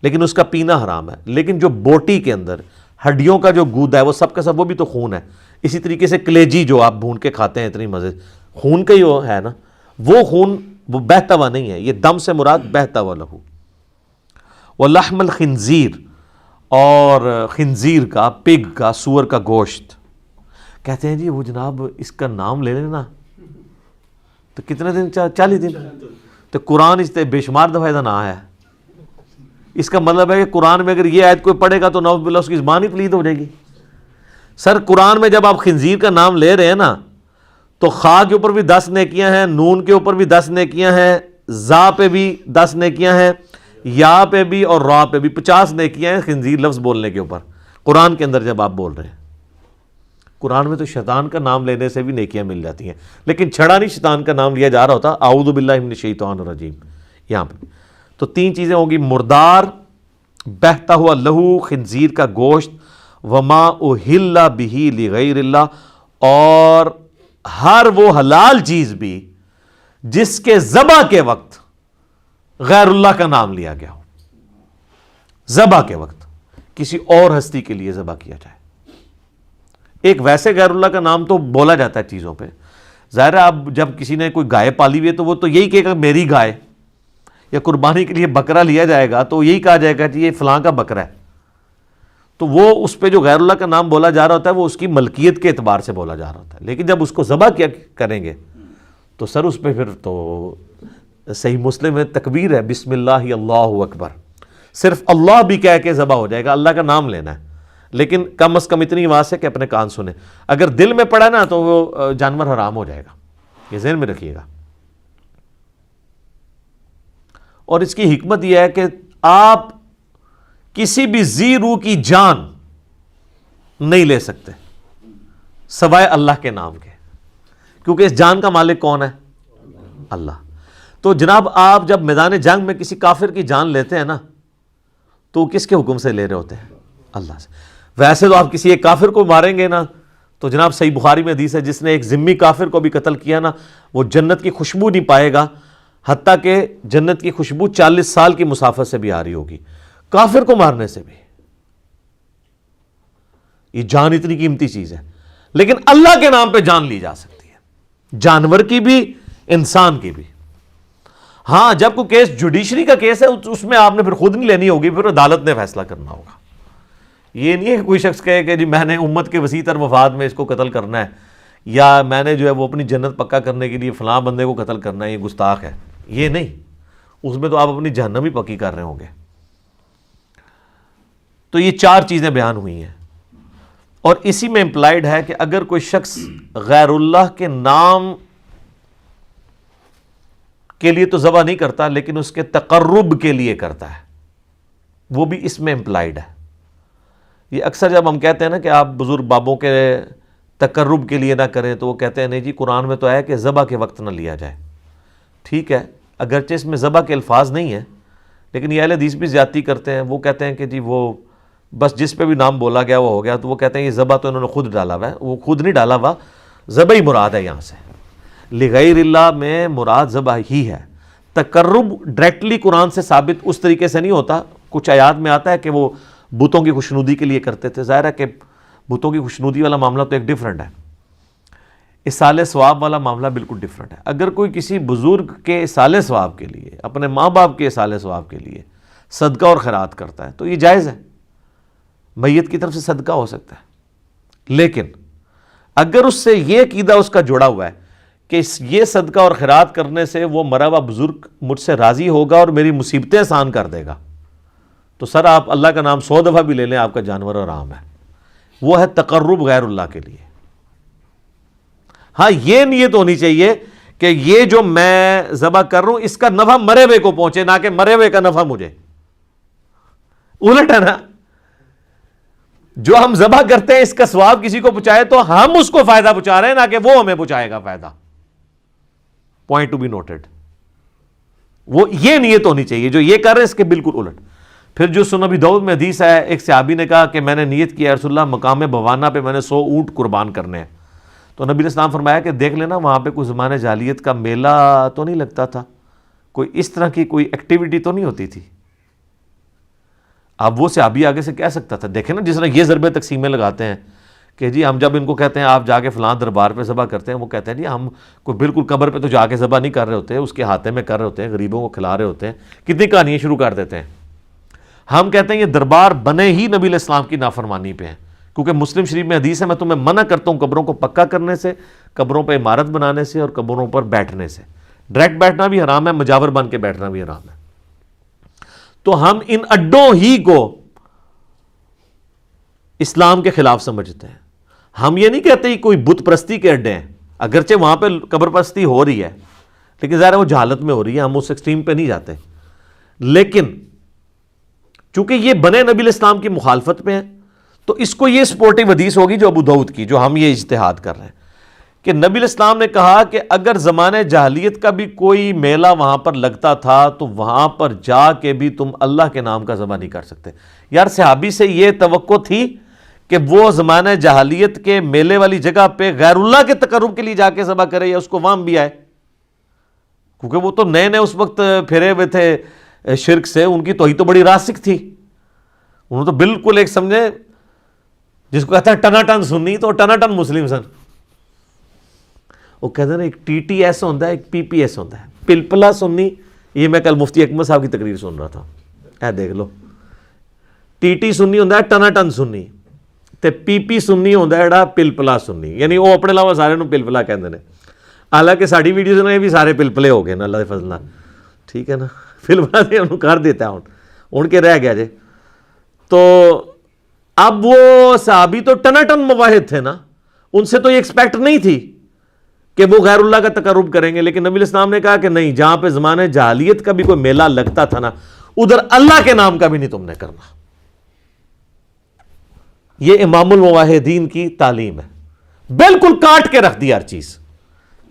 لیکن اس کا پینا حرام ہے. لیکن جو بوٹی کے اندر ہڈیوں کا جو گودا ہے وہ سب کا سب وہ بھی تو خون ہے. اسی طریقے سے کلیجی جو آپ بھون کے کھاتے ہیں اتنی مزے, خون کا ہی وہ ہے نا, وہ خون وہ بہتا ہوا نہیں ہے. یہ دم سے مراد بہتا ہوا لہو. ولحم الخنزیر, اور خنزیر کا, پگ کا, سور کا گوشت. کہتے ہیں جی وہ جناب اس کا نام لے لینا تو کتنے دن, 40 دن. تو قرآن اس بے شمار دفعہ نہ ہے. اس کا مطلب ہے کہ قرآن میں اگر یہ آیت کوئی پڑھے گا تو نعوذ باللہ اس کی زبان ہی پلید ہو جائے گی. سر قرآن میں جب آپ خنزیر کا نام لے رہے ہیں نا, تو خا کے اوپر بھی 10 نیکیاں ہیں, نون کے اوپر بھی 10 نیکیاں ہیں, زا پہ بھی 10 نیکیاں ہیں, یا پہ بھی اور را پہ بھی 50 نیکیاں ہیں خنزیر لفظ بولنے کے اوپر. قرآن کے اندر جب آپ بول رہے ہیں, قرآن میں تو شیطان کا نام لینے سے بھی نیکیاں مل جاتی ہیں, لیکن چھڑا نہیں شیطان کا نام لیا جا رہا ہوتا. اعوذ باللہ من الشیطان الرجیم. یہاں پہ تو 3 چیزیں ہوں گی, مردار, بہتا ہوا لہو, خنزیر کا گوشت, وما اہل بہ لغیر اللہ, اور ہر وہ حلال چیز بھی جس کے ذبح کے وقت غیر اللہ کا نام لیا گیا ہو. ذبح کے وقت کسی اور ہستی کے لیے ذبح کیا جائے. ایک ویسے غیر اللہ کا نام تو بولا جاتا ہے چیزوں پہ. ظاہر ہے اب جب کسی نے کوئی گائے پالی ہوئی ہے تو وہ تو یہی کہے گا میری گائے, یا قربانی کے لیے بکرا لیا جائے گا تو یہی کہا جائے گا کہ یہ فلاں کا بکرا ہے. تو وہ اس پہ جو غیر اللہ کا نام بولا جا رہا ہوتا ہے وہ اس کی ملکیت کے اعتبار سے بولا جا رہا ہوتا ہے. لیکن جب اس کو ذبح کیا کریں گے تو سر اس پہ پھر تو صحیح مسلم میں تکبیر ہے, بسم اللہ اللہ اکبر. صرف اللہ بھی کہہ کے ذبح ہو جائے گا, اللہ کا نام لینا ہے, لیکن کم از کم اتنی آواز ہے کہ اپنے کان سنیں. اگر دل میں پڑا نا تو وہ جانور حرام ہو جائے گا, یہ ذہن میں رکھیے گا. اور اس کی حکمت یہ ہے کہ آپ کسی بھی ذی روح کی جان نہیں لے سکتے سوائے اللہ کے نام کے, کیونکہ اس جان کا مالک کون ہے؟ اللہ. تو جناب آپ جب میدان جنگ میں کسی کافر کی جان لیتے ہیں نا تو کس کے حکم سے لے رہے ہوتے ہیں؟ اللہ سے. ویسے تو آپ کسی ایک کافر کو ماریں گے نا تو جناب صحیح بخاری میں حدیث ہے جس نے ایک ذمی کافر کو بھی قتل کیا نا وہ جنت کی خوشبو نہیں پائے گا، حتیٰ کہ جنت کی خوشبو 40 سال کی مسافت سے بھی آ رہی ہوگی. کافر کو مارنے سے بھی. یہ جان اتنی قیمتی چیز ہے، لیکن اللہ کے نام پہ جان لی جا سکتی ہے، جانور کی بھی انسان کی بھی. ہاں جب کوئی کیس جوڈیشری کا کیس ہے اس میں آپ نے پھر خود نہیں لینی ہوگی، پھر عدالت نے فیصلہ کرنا ہوگا. یہ نہیں ہے کہ کوئی شخص کہے کہ جی میں نے امت کے وسیع تر مفاد میں اس کو قتل کرنا ہے، یا میں نے جو ہے وہ اپنی جنت پکا کرنے کے لیے فلاں بندے کو قتل کرنا ہے، یہ گستاخ ہے. یہ نہیں، اس میں تو آپ اپنی جہنم ہی پکی کر رہے ہوں گے. تو یہ 4 چیزیں بیان ہوئی ہیں، اور اسی میں امپلائڈ ہے کہ اگر کوئی شخص غیر اللہ کے نام کے لیے تو ذبح نہیں کرتا لیکن اس کے تقرب کے لیے کرتا ہے، وہ بھی اس میں امپلائڈ ہے. یہ اکثر جب ہم کہتے ہیں نا کہ آپ بزرگ بابوں کے تقرب کے لیے نہ کریں تو وہ کہتے ہیں نہیں جی قرآن میں تو ہے کہ ذبح کے وقت نہ لیا جائے. ٹھیک ہے، اگرچہ اس میں ذبح کے الفاظ نہیں ہیں لیکن یہ اہل حدیث بھی زیادتی کرتے ہیں. وہ کہتے ہیں کہ جی وہ بس جس پہ بھی نام بولا گیا وہ ہو گیا، تو وہ کہتے ہیں یہ ذبح تو انہوں نے خود ڈالا ہوا ہے. وہ خود نہیں ڈالا ہوا، ذبح ہی مراد ہے. یہاں سے لغیر اللہ میں مراد ذبح ہی ہے. تقرب ڈائریکٹلی قرآن سے ثابت اس طریقے سے نہیں ہوتا. کچھ آیات میں آتا ہے کہ وہ بتوں کی خوشنودی کے لیے کرتے تھے. ظاہر ہے کہ بتوں کی خوشنودی والا معاملہ تو ایک ڈیفرنٹ ہے، اصال ثواب والا معاملہ بالکل ڈیفرنٹ ہے. اگر کوئی کسی بزرگ کے اصال ثواب کے لیے، اپنے ماں باپ کے اصال ثواب کے لیے صدقہ اور خیرات کرتا ہے تو یہ جائز ہے، میت کی طرف سے صدقہ ہو سکتا ہے. لیکن اگر اس سے یہ عقیدہ اس کا جڑا ہوا ہے کہ یہ صدقہ اور خیرات کرنے سے وہ مرا ہوا بزرگ مجھ سے راضی ہوگا اور میری مصیبتیں آسان کر دے گا، تو سر آپ اللہ کا نام 100 دفعہ بھی لے لیں، آپ کا جانور آرام ہے. وہ ہے تقرب غیر اللہ کے لیے. ہاں یہ نیت ہونی چاہیے کہ یہ جو میں ذبح کر رہا ہوں اس کا نفع مرے ہوئے کو پہنچے، نہ کہ مرے ہوئے کا نفع مجھے. الٹ ہے نا، جو ہم ذبح کرتے ہیں اس کا ثواب کسی کو پہنچائے تو ہم اس کو فائدہ پہنچا رہے ہیں، نہ کہ وہ ہمیں پہنچائے گا فائدہ. Point to be noted. وہ یہ نیت ہونی چاہیے. جو یہ کر رہے ہیں اس کے بالکل الٹ. پھر جو سنن ابی داؤد میں حدیث ہے، ایک صحابی نے کہا کہ میں نے نیت کی یا رسول اللہ مقام بوانہ پہ میں نے 100 اونٹ قربان کرنے ہیں. تو نبی نے اسلام فرمایا کہ دیکھ لینا وہاں پہ کوئی زمانے جاہلیت کا میلہ تو نہیں لگتا تھا، کوئی اس طرح کی کوئی ایکٹیویٹی تو نہیں ہوتی تھی. اب وہ صحابی آگے سے کہہ سکتا تھا، دیکھیں نا جس طرح یہ ضربے تقسیمیں لگاتے ہیں کہ جی ہم جب ان کو کہتے ہیں آپ جا کے فلاں دربار پہ ذبح کرتے ہیں، وہ کہتے ہیں جی ہم کوئی بالکل قبر پہ تو جا کے ذبح نہیں کر رہے ہوتے، اس کے ہاتھے میں کر رہے ہوتے ہیں، غریبوں کو کھلا رہے ہوتے ہیں. کتنی کہانیاں شروع کر دیتے ہیں. ہم کہتے ہیں یہ دربار بنے ہی نبی علیہ السلام کی نافرمانی پہ ہیں، کیونکہ مسلم شریف میں حدیث ہے میں تمہیں منع کرتا ہوں قبروں کو پکا کرنے سے، قبروں پہ عمارت بنانے سے اور قبروں پر بیٹھنے سے. ڈائریکٹ بیٹھنا بھی حرام ہے، مجاور بن کے بیٹھنا بھی حرام ہے. تو ہم ان اڈوں ہی کو اسلام کے خلاف سمجھتے ہیں. ہم یہ نہیں کہتے کوئی بت پرستی کے اڈے ہیں، اگرچہ وہاں پہ قبر پرستی ہو رہی ہے لیکن ظاہر ہے وہ جہالت میں ہو رہی ہے، ہم اس ایکسٹریم پہ نہیں جاتے. لیکن چونکہ یہ بنے نبی علیہ السلام کی مخالفت میں ہے تو اس کو یہ سپورٹیو حدیث ہوگی جو ابو داؤد کی، جو ہم یہ اجتہاد کر رہے ہیں کہ نبی علیہ السلام نے کہا کہ اگر زمانے جاہلیت کا بھی کوئی میلہ وہاں پر لگتا تھا تو وہاں پر جا کے بھی تم اللہ کے نام کا ذبح نہیں کر سکتے. یار صحابی سے یہ توقع تھی کہ وہ زمانہ جاہلیت کے میلے والی جگہ پہ غیر اللہ کے تقرب کے لیے جا کے ذبح کرے یا اس کو وہاں بھی آئے، کیونکہ وہ تو نئے نئے اس وقت پھرے ہوئے تھے شرک سے، ان کی توحید تو بڑی راسخ تھی. انہوں تو بالکل ایک سمجھے جس کو کہتا ہے ٹنا ٹن سنی تو ٹنا ٹن مسلم سن. وہ کہتے ہیں نا ایک ٹی ٹی ایس ہوتا ہے ایک پی پی ایس ہوتا ہے، پلپلا سنی. یہ میں کل مفتی اکمل صاحب کی تقریر سن رہا تھا، اے دیکھ لو ٹی ٹی سنی ہوتا ہے ٹنا ٹن سنی تے پی پی سنی ہوتا ہے جڑا پلپلا سنی، یعنی وہ اپنے علاوہ سارے نوں پلپلا کہتے ہیں. حالانکہ ساری ویڈیوز میں بھی سارے پلپلے ہو گئے نا اللہ کے فضل نال، ٹھیک ہے نا. فلماں سے انہوں کر دیتا ہے ہن کے رہ گیا جے. تو اب وہ صحابی تو ٹنا ٹن مواحد تھے نا، ان سے تو یہ ایکسپیکٹ نہیں تھی کہ وہ غیر اللہ کا تقرب کریں گے. لیکن نبی علیہ السلام نے کہا کہ نہیں، جہاں پہ زمانے جاہلیت کا بھی کوئی میلہ لگتا تھا نا ادھر اللہ کے نام کا بھی نہیں تم نے کرنا. یہ امام الموحدین کی تعلیم ہے. بالکل کاٹ کے رکھ دی ہر چیز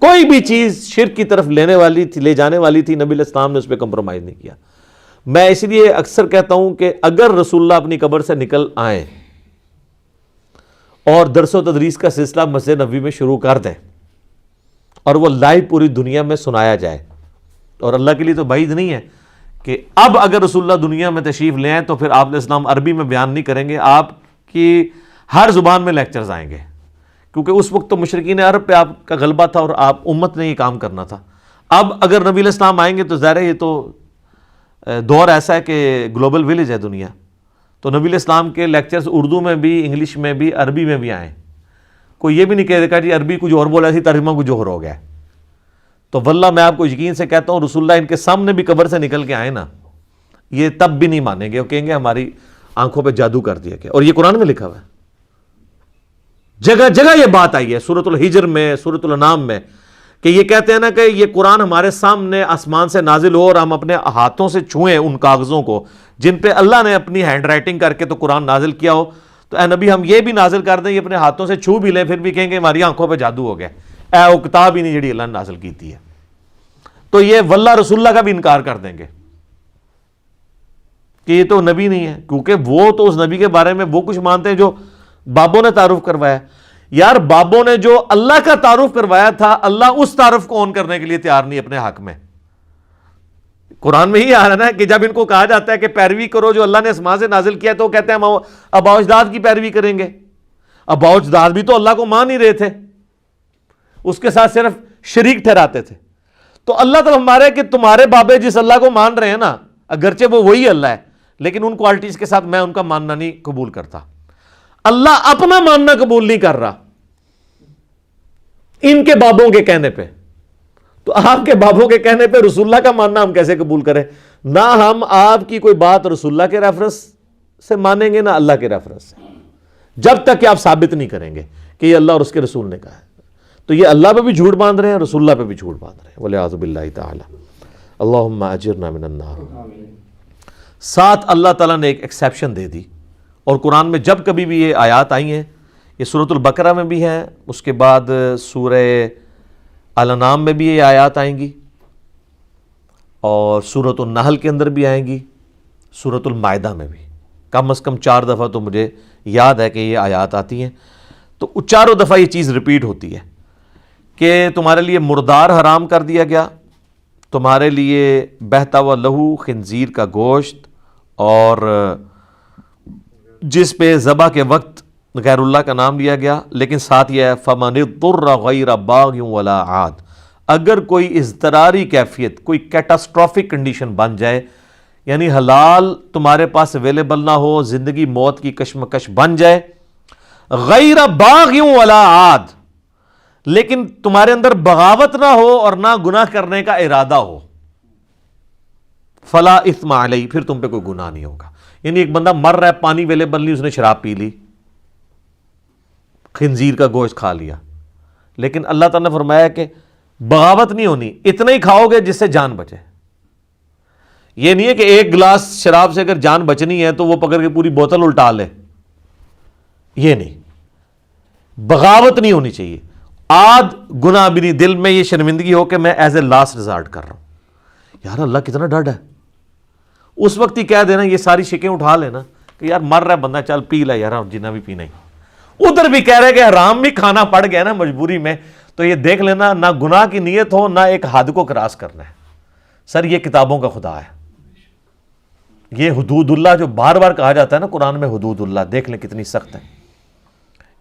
کوئی بھی چیز شرک کی طرف لینے والی تھی، لے جانے والی تھی، نبی علیہ السلام نے اس پہ کمپرومائز نہیں کیا۔ میں اس لیے اکثر کہتا ہوں کہ اگر رسول اللہ اپنی قبر سے نکل آئیں اور درس و تدریس کا سلسلہ مسجد نبوی میں شروع کر دیں اور وہ لائیو پوری دنیا میں سنایا جائے، اور اللہ کے لیے تو بعید نہیں ہے کہ اب اگر رسول اللہ دنیا میں تشریف لے آئیں تو پھر آپ علیہ السلام عربی میں بیان نہیں کریں گے، آپ کی ہر زبان میں لیکچرز آئیں گے، کیونکہ اس وقت تو مشرکین عرب پہ آپ کا غلبہ تھا اور آپ امت نے یہ کام کرنا تھا۔ اب اگر نبی علیہ السلام آئیں گے تو ظاہر ہے یہ تو دور ایسا ہے کہ گلوبل ولیج ہے دنیا، تو نبی علیہ السلام کے لیکچرز اردو میں بھی، انگلش میں بھی، عربی میں بھی آئیں۔ کوئی یہ بھی نہیں کہہ دیکھا جی عربی کچھ اور بولا تھی، ترجمہ کچھ اور ہو گیا۔ تو واللہ میں آپ کو یقین سے کہتا ہوں رسول اللہ ان کے سامنے بھی قبر سے نکل کے آئے نا، یہ تب بھی نہیں مانیں گے، وہ کہیں گے ہماری آنکھوں پہ جادو کر دیا گیا۔ اور یہ قرآن میں لکھا ہوا ہے، جگہ جگہ یہ بات آئی ہے، سورۃ الحجر میں، سورۃ الانعام میں، کہ یہ کہتے ہیں نا کہ یہ قرآن ہمارے سامنے آسمان سے نازل ہو اور ہم اپنے ہاتھوں سے چھوئیں ان کاغذوں کو جن پہ اللہ نے اپنی ہینڈ رائٹنگ کر کے تو قرآن نازل کیا ہو، تو اے نبی ہم یہ بھی نازل کر دیں، یہ اپنے ہاتھوں سے چھو بھی لیں، پھر بھی کہیں گے ہماری آنکھوں پہ جادو ہو گیا، اے وہ کتاب ہی نہیں جڑی اللہ نے نازل کی تھی ہے۔ تو یہ واللہ رسول اللہ کا بھی انکار کر دیں گے کہ یہ تو نبی نہیں ہے، کیونکہ وہ تو اس نبی کے بارے میں وہ کچھ مانتے ہیں جو بابوں نے تعارف کروایا۔ یار بابوں نے جو اللہ کا تعارف کروایا تھا، اللہ اس تعارف کو اون کرنے کے لیے تیار نہیں اپنے حق میں۔ قرآن میں ہی آ رہا ہے کہ جب ان کو کہا جاتا ہے کہ پیروی کرو جو اللہ نے آسمان سے نازل کیا، تو وہ کہتے ہیں ہم آباء و اجداد کی پیروی کریں گے۔ آباء و اجداد بھی تو اللہ کو مان ہی رہے تھے، اس کے ساتھ صرف شریک ٹھہراتے تھے۔ تو اللہ تعالیٰ ہمارے کہ تمہارے بابے جس اللہ کو مان رہے ہیں نا، اگرچہ وہ وہی اللہ ہے لیکن ان کوالٹیز کے ساتھ میں ان کا ماننا نہیں قبول کرتا۔ اللہ اپنا ماننا قبول نہیں کر رہا ان کے بابوں کے کہنے پہ، تو آپ کے بابوں کے کہنے پہ رسول اللہ کا ماننا ہم کیسے قبول کریں؟ نہ ہم آپ کی کوئی بات رسول اللہ کے ریفرنس سے مانیں گے، نہ اللہ کے ریفرنس سے، جب تک کہ آپ ثابت نہیں کریں گے کہ یہ اللہ اور اس کے رسول نے کہا ہے۔ تو یہ اللہ پہ بھی جھوٹ باندھ رہے ہیں، رسول اللہ پہ بھی جھوٹ باندھ رہے ہیں، والعیاذ باللہ تعالی۔ اللہم اجرنا من النار۔ ساتھ اللہ تعالیٰ نے ایک ایکسیپشن دے دی، اور قرآن میں جب کبھی بھی یہ آیات آئی ہیں، یہ سورۃ البقرہ میں بھی ہیں، اس کے بعد سورہ الانعام میں بھی یہ آیات آئیں گی، اور سورۃ النحل کے اندر بھی آئیں گی، سورۃ المائدہ میں بھی کم از کم 4 دفعہ تو مجھے یاد ہے کہ یہ آیات آتی ہیں۔ تو چاروں دفعہ یہ چیز ریپیٹ ہوتی ہے کہ تمہارے لیے مردار حرام کر دیا گیا، تمہارے لیے بہتا ہوا لہو خنزیر کا گوشت، اور جس پہ ذبح کے وقت غیر اللہ کا نام لیا گیا، لیکن ساتھ یہ ہے فَمَنِ اضْطُرَّ غَيْرَ بَاغٍ وَلَا عَادٍ، اگر کوئی اضطراری کیفیت، کوئی کیٹاسٹرافک کنڈیشن بن جائے، یعنی حلال تمہارے پاس اویلیبل نہ ہو، زندگی موت کی کشمکش بن جائے، غیر باغ ولا عاد، لیکن تمہارے اندر بغاوت نہ ہو اور نہ گناہ کرنے کا ارادہ ہو، فلا اثم علیہ، پھر تم پہ کوئی گناہ نہیں ہوگا۔ یعنی ایک بندہ مر رہا ہے، پانی اویلیبل نہیں، اس نے شراب پی لی، خنزیر کا گوشت کھا لیا، لیکن اللہ تعالیٰ نے فرمایا کہ بغاوت نہیں ہونی، اتنا ہی کھاؤ گے جس سے جان بچے۔ یہ نہیں ہے کہ ایک گلاس شراب سے اگر جان بچنی ہے تو وہ پکڑ کے پوری بوتل الٹا لے، یہ نہیں، بغاوت نہیں ہونی چاہیے۔ آد گناہ بھی نہیں، دل میں یہ شرمندگی ہو کہ میں ایز اے لاسٹ ریزارٹ کر رہا ہوں، یار اللہ کتنا ڈر ہے، اس وقت ہی کہہ دینا، یہ ساری شکیں اٹھا لینا کہ یار مر رہا ہے بندہ، چل پی لے یار جنہ بھی پینا ہی۔ ادھر بھی کہہ رہے کہ حرام بھی کھانا پڑ گیا نا مجبوری میں، تو یہ دیکھ لینا نہ گناہ کی نیت ہو، نہ ایک حد کو کراس کرنا ہے۔ سر یہ کتابوں کا خدا ہے، یہ حدود اللہ جو بار بار کہا جاتا ہے نا قرآن میں، حدود اللہ دیکھ لیں کتنی سخت ہے۔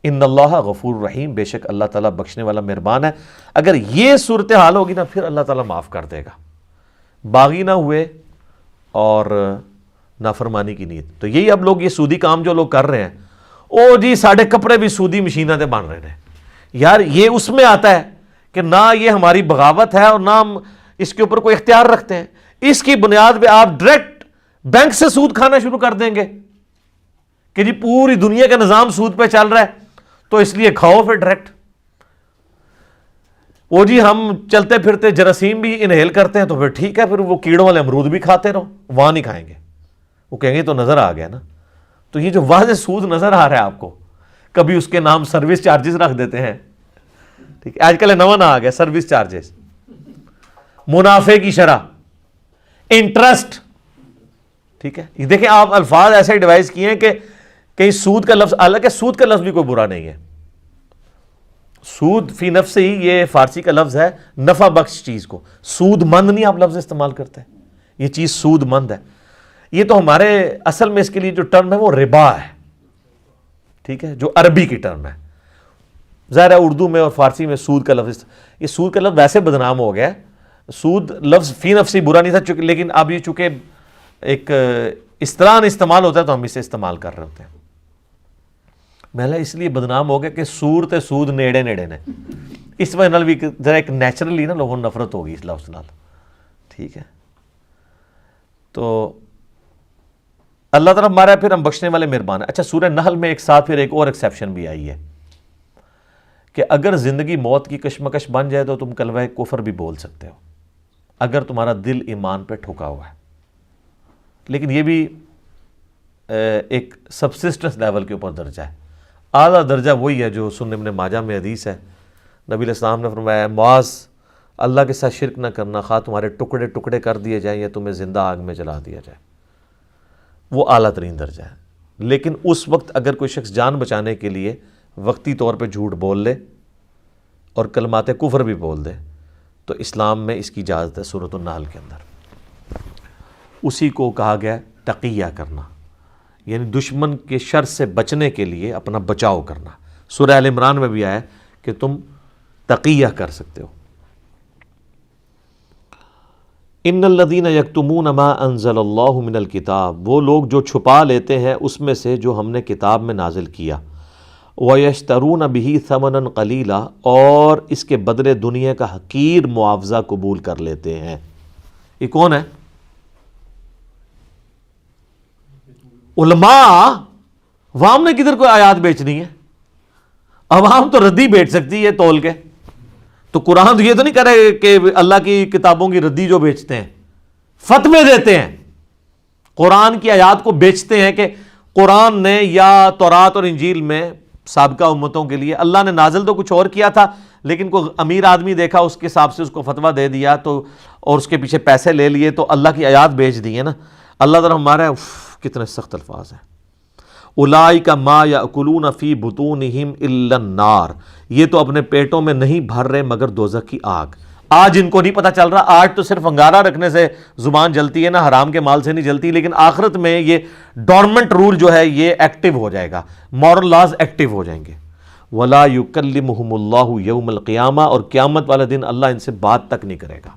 ان اللہ غفور رحیم، بے شک اللہ تعالیٰ بخشنے والا مہربان ہے۔ اگر یہ صورتحال ہوگی نا پھر اللہ تعالیٰ معاف کر دے گا، باغی نہ ہوئے اور نافرمانی کی نیت۔ تو یہی اب لوگ یہ سودی کام جو لوگ کر رہے ہیں، او جی ساڑھے کپڑے بھی سودی مشینہ دے بن رہے ہیں، یار یہ اس میں آتا ہے کہ نہ یہ ہماری بغاوت ہے اور نہ ہم اس کے اوپر کوئی اختیار رکھتے ہیں، اس کی بنیاد پہ آپ ڈائریکٹ بینک سے سود کھانا شروع کر دیں گے کہ جی پوری دنیا کا نظام سود پہ چل رہا ہے تو اس لیے کھاؤ پھر ڈائریکٹ۔ وہ جی ہم چلتے پھرتے جراثیم بھی انہیل کرتے ہیں تو پھر ٹھیک ہے، پھر وہ کیڑوں والے امرود بھی کھاتے رہو، وہاں نہیں کھائیں گے، وہ کہیں گے تو نظر آ گیا نا۔ تو یہ جو واضح سود نظر آ رہا ہے آپ کو، کبھی اس کے نام سروس چارجز رکھ دیتے ہیں، ٹھیک ہے, آج کل نواں نہ آ گیا سروس چارجز, منافع کی شرح, انٹرسٹ. ٹھیک ہے, یہ دیکھیں آپ الفاظ ایسے ڈیوائز کیے ہیں کہ کہیں سود کا لفظ, حالانکہ سود کا لفظ بھی کوئی برا نہیں ہے, سود فی نفس ہی یہ فارسی کا لفظ ہے نفع بخش چیز کو, سود مند نہیں آپ لفظ استعمال کرتے, یہ چیز سود مند ہے. یہ تو ہمارے اصل میں اس کے لیے جو ٹرم ہے وہ ربا ہے, ٹھیک ہے, جو عربی کی ٹرم ہے. ظاہر ہے اردو میں اور فارسی میں سود کا لفظ, یہ سود کا لفظ ویسے بدنام ہو گیا ہے. سود لفظ فی نفسی برا نہیں تھا, لیکن اب یہ چونکہ ایک اس طرح استعمال ہوتا ہے تو ہم اسے استعمال کر رہے ہوتے ہیں. محلہ اس لیے بدنام ہو گیا کہ سور تے سود نیڑے نیڑے نے, اس وجہ نال بھی ذرا ایک نیچرلی نا لوگوں نفرت ہوگی اس لفظ نال. ٹھیک ہے, تو اللہ تعالیٰ ہمارا پھر ہم بخشنے والے مہربان ہے. اچھا, سورہ نحل میں ایک ساتھ پھر ایک اور ایکسیپشن بھی آئی ہے کہ اگر زندگی موت کی کشمکش بن جائے تو تم کلمہ کفر بھی بول سکتے ہو اگر تمہارا دل ایمان پہ ٹھکا ہوا ہے. لیکن یہ بھی ایک سبسسٹنس لیول کے اوپر درجہ ہے. اعلیٰ درجہ وہی ہے جو سنن ابن ماجہ میں حدیث ہے, نبی علیہ السلام نے فرمایا معاذ اللہ کے ساتھ شرک نہ کرنا, خواہ تمہارے ٹکڑے ٹکڑے کر دیے جائیں یا تمہیں زندہ آگ میں جلا دیا جائے. وہ اعلیٰ ترین درجہ ہے. لیکن اس وقت اگر کوئی شخص جان بچانے کے لیے وقتی طور پہ جھوٹ بول لے اور کلمات کفر بھی بول دے تو اسلام میں اس کی اجازت ہے. سورۃ النحل کے اندر اسی کو کہا گیا تقیہ کرنا, یعنی دشمن کے شر سے بچنے کے لیے اپنا بچاؤ کرنا. سورہ ال عمران میں بھی آیا کہ تم تقیہ کر سکتے ہو. ان الذین یکتمون ما انزل اللہ من الکتاب, وہ لوگ جو چھپا لیتے ہیں اس میں سے جو ہم نے کتاب میں نازل کیا, وَيَشْتَرُونَ بِهِ ثَمَنًا قَلِيلًا, اور اس کے بدلے دنیا کا حقیر معاوضہ قبول کر لیتے ہیں. یہ کون ہے؟ علماء. عوام نے کدھر کوئی آیات بیچنی ہے؟ عوام تو ردی بیچ سکتی ہے تول کے. تو قرآن تو یہ تو نہیں کہہ رہے کہ اللہ کی کتابوں کی ردی جو بیچتے ہیں فتوے دیتے ہیں, قرآن کی آیات کو بیچتے ہیں کہ قرآن نے یا تورات اور انجیل میں سابقہ امتوں کے لیے اللہ نے نازل تو کچھ اور کیا تھا, لیکن کوئی امیر آدمی دیکھا اس کے حساب سے اس کو فتویٰ دے دیا تو, اور اس کے پیچھے پیسے لے لیے تو اللہ کی آیات بیچ دی ہے نا. اللہ تعالیٰ ہمارا کتنے سخت الفاظ ہیں. اولئک ما یاکلون فی بطونہم الا النار, یہ تو اپنے پیٹوں میں نہیں بھر رہے مگر دوزخ کی آگ. آج ان کو نہیں پتہ چل رہا, آج تو صرف انگارہ رکھنے سے زبان جلتی ہے نا, حرام کے مال سے نہیں جلتی, لیکن آخرت میں یہ ڈورمنٹ رول جو ہے یہ ایکٹیو ہو جائے گا, مورل لاز ایکٹیو ہو جائیں گے. ولا یکلمہم اللہ یوم القیامہ, اور قیامت والے دن اللہ ان سے بات تک نہیں کرے گا.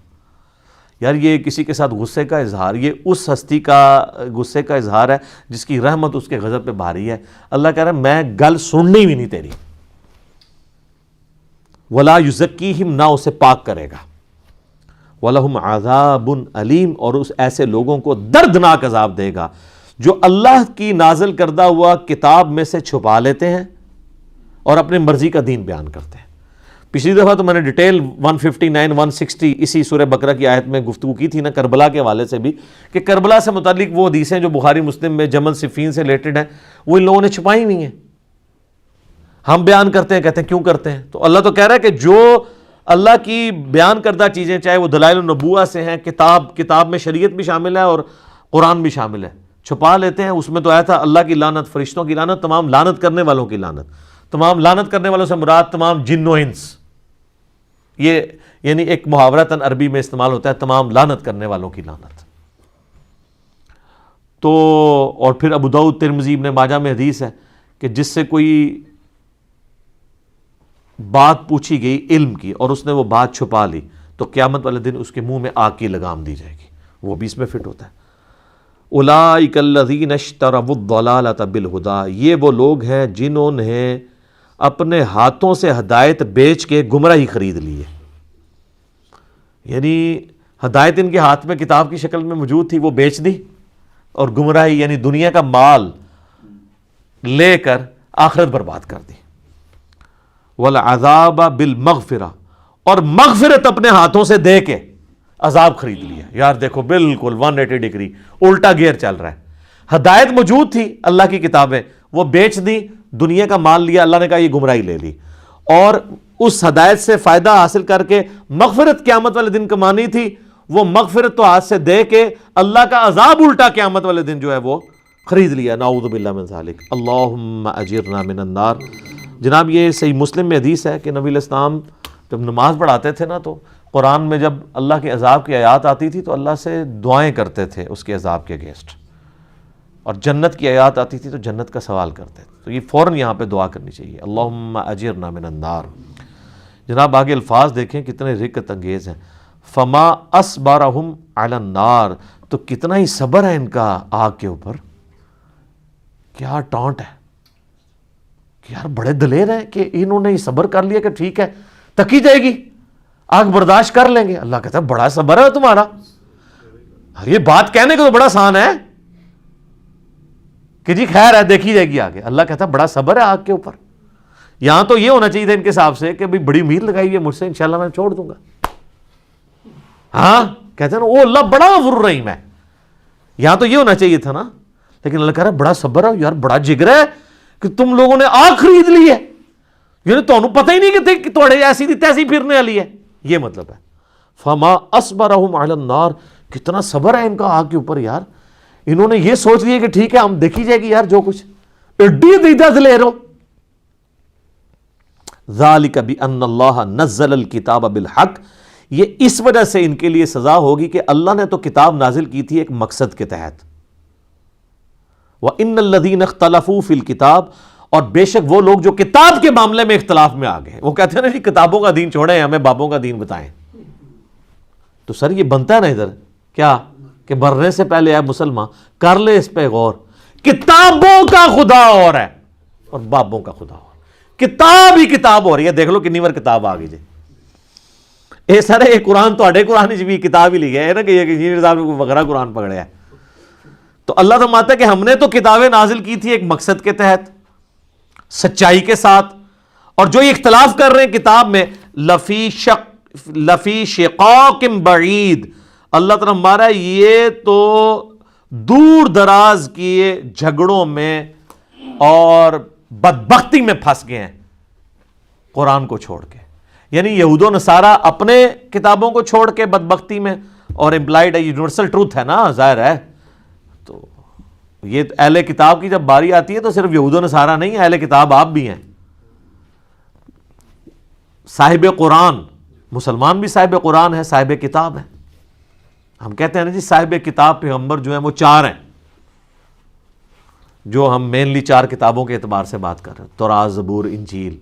یار یہ کسی کے ساتھ غصے کا اظہار, یہ اس ہستی کا غصے کا اظہار ہے جس کی رحمت اس کے غضب پہ بھاری ہے. اللہ کہہ رہا ہے میں گل سننی بھی نہیں تیری. ولا یزکیہم, نہ اسے پاک کرے گا. وَلَهُمْ عَذَابٌ علیم, اور اس ایسے لوگوں کو دردناک عذاب دے گا جو اللہ کی نازل کردہ ہوا کتاب میں سے چھپا لیتے ہیں اور اپنی مرضی کا دین بیان کرتے ہیں. پچھلی دفعہ تو میں نے ڈیٹیل 159 160 اسی سورہ بقرہ کی آیت میں گفتگو کی تھی نا کربلا کے حوالے سے بھی, کہ کربلا سے متعلق وہ حدیثیں جو بخاری مسلم میں جمل صفین سے ریلیٹڈ ہیں وہ ان لوگوں نے چھپائی ہوئی ہیں. ہم بیان کرتے ہیں, کہتے ہیں کیوں کرتے ہیں, تو اللہ تو کہہ رہا ہے کہ جو اللہ کی بیان کردہ چیزیں چاہے وہ دلائل النبوہ سے ہیں, کتاب میں شریعت بھی شامل ہے اور قرآن بھی شامل ہے, چھپا لیتے ہیں. اس میں تو آیا تھا اللہ کی لعنت, فرشتوں کی لعنت, تمام لعنت کرنے والوں کی لعنت. تمام لعنت کرنے والوں سے مراد تمام جن و انس, یہ یعنی ایک محاورتاً عربی میں استعمال ہوتا ہے تمام لعنت کرنے والوں کی لعنت. تو اور پھر ابو داؤد ترمذی ابن ماجہ میں حدیث ہے کہ جس سے کوئی بات پوچھی گئی علم کی اور اس نے وہ بات چھپا لی تو قیامت والے دن اس کے منہ میں آگ کی لگام دی جائے گی. وہ بھی اس میں فٹ ہوتا ہے. اولئک الذین اشتروا الضلالۃ بالہدیٰ, یہ وہ لوگ ہیں جنہوں نے اپنے ہاتھوں سے ہدایت بیچ کے گمراہی خرید لی ہے. یعنی ہدایت ان کے ہاتھ میں کتاب کی شکل میں موجود تھی, وہ بیچ دی, اور گمراہی یعنی دنیا کا مال لے کر آخرت برباد کر دی. والعذاب بالمغفرہ, اور مغفرت اپنے ہاتھوں سے دے کے عذاب خرید لیا. یار دیکھو بالکل 180 ڈگری الٹا گیئر چل رہا ہے. ہدایت موجود تھی اللہ کی کتابیں, وہ بیچ دی, دنیا کا مال لیا, اللہ نے کہا یہ گمراہی لے لی, اور اس ہدایت سے فائدہ حاصل کر کے مغفرت قیامت والے دن کمانی تھی، وہ مغفرت تو ہاتھ سے دے کے اللہ کا عذاب الٹا قیامت والے دن جو ہے وہ خرید لیا. نعوذ باللہ من ذالک. اللہم اجرنا من النار. جناب یہ صحیح مسلم میں حدیث ہے کہ نبی علیہ السلام جب نماز پڑھاتے تھے نا تو قرآن میں جب اللہ کے عذاب کی آیات آتی تھی تو اللہ سے دعائیں کرتے تھے اس کے عذاب کے اگینسٹ، اور جنت کی آیات آتی تھی تو جنت کا سوال کرتے تھے. تو یہ فوراً یہاں پہ دعا کرنی چاہیے، اللہم اجرنا من النار. جناب آگے الفاظ دیکھیں کتنے رقت انگیز ہیں. فما اصبرہم علی النار، تو کتنا ہی صبر ہے ان کا آگ کے اوپر. کیا ٹانٹ ہے کہ یار بڑے دلیر ہیں کہ انہوں نے صبر کر لیا کہ ٹھیک ہے تکی جائے گی، آگ برداشت کر لیں گے. اللہ کہتا ہے بڑا صبر ہے تمہارا. یہ بات کہنے کو تو بڑا آسان ہے کہ جی خیر ہے دیکھی جائے گی آگے. اللہ کہتا ہے بڑا صبر ہے آگ کے اوپر. یہاں تو یہ ہونا چاہیے تھا ان کے حساب سے کہ بھئی بڑی امید لگائی ہوئی ہے مجھ سے، انشاءاللہ میں چھوڑ دوں گا. ہاں کہتے ہیں نا او اللہ بڑا غفور الرحیم ہے. یہاں تو یہ ہونا چاہیے تھا نا، لیکن اللہ کہہ رہا ہے بڑا صبر ہے یار، بڑا جگر ہے کہ تم لوگوں نے آگ خرید لی ہے، یعنی تمہیں پتہ ہی نہیں کہ توڑے ایسی دی تیسی پھرنے والی ہے. یہ مطلب ہے فما اصبرہم علی النار، کتنا صبر ہے ان کا آگ کے اوپر یار. انہوں نے یہ سوچ لیا کہ ٹھیک ہے ہم دیکھی جائے گی یار جو کچھ. ایڈی دیدہ دلیر ہو. ذالک بان اللہ نزل الکتاب بالحق، یہ اس وجہ سے ان کے لیے سزا ہوگی کہ اللہ نے تو کتاب نازل کی تھی ایک مقصد کے تحت. وَإِنَّ الَّذِينَ اخْتَلَفُوا فِي الْكِتَابِ، اور بے شک وہ لوگ جو کتاب کے معاملے میں اختلاف میں آ گئے. وہ کہتے ہیں نا جی کتابوں کا دین چھوڑیں ہمیں بابوں کا دین بتائیں. تو سر یہ بنتا ہے نا ادھر کیا کہ مرنے سے پہلے اے مسلمان کر لے اس پہ غور. کتابوں کا خدا اور ہے اور بابوں کا خدا اور. کتاب ہی کتاب ہو رہی ہے. دیکھ لو کنی بار کتاب آ گئی جی. اے سر یہ قرآن تو قرآن بھی کتاب ہی لکھی ہے نا کہ انجینئر صاحب نے کوئی وغیرہ قرآن پکڑا ہے. تو اللہ فرماتا ہے کہ ہم نے تو کتابیں نازل کی تھی ایک مقصد کے تحت سچائی کے ساتھ، اور جو یہ اختلاف کر رہے ہیں کتاب میں لفی شقاق بعید، اللہ تعالیٰ ہمارا یہ تو دور دراز کیے جھگڑوں میں اور بدبختی میں پھنس گئے ہیں قرآن کو چھوڑ کے. یعنی یہود و نصارہ اپنے کتابوں کو چھوڑ کے بدبختی میں، اور امپلائڈ ہے یونیورسل ٹروتھ ہے نا ظاہر ہے. تو یہ اہل کتاب کی جب باری آتی ہے تو صرف یہود و نصارہ نہیں، اہل کتاب آپ بھی ہیں. صاحب قرآن مسلمان بھی صاحب قرآن ہے، صاحب کتاب ہے. ہم کہتے ہیں نا جی صاحب کتاب پیغمبر جو ہیں وہ 4 ہیں، جو ہم مینلی 4 کتابوں کے اعتبار سے بات کر رہے ہیں: تورات، زبور، انجیل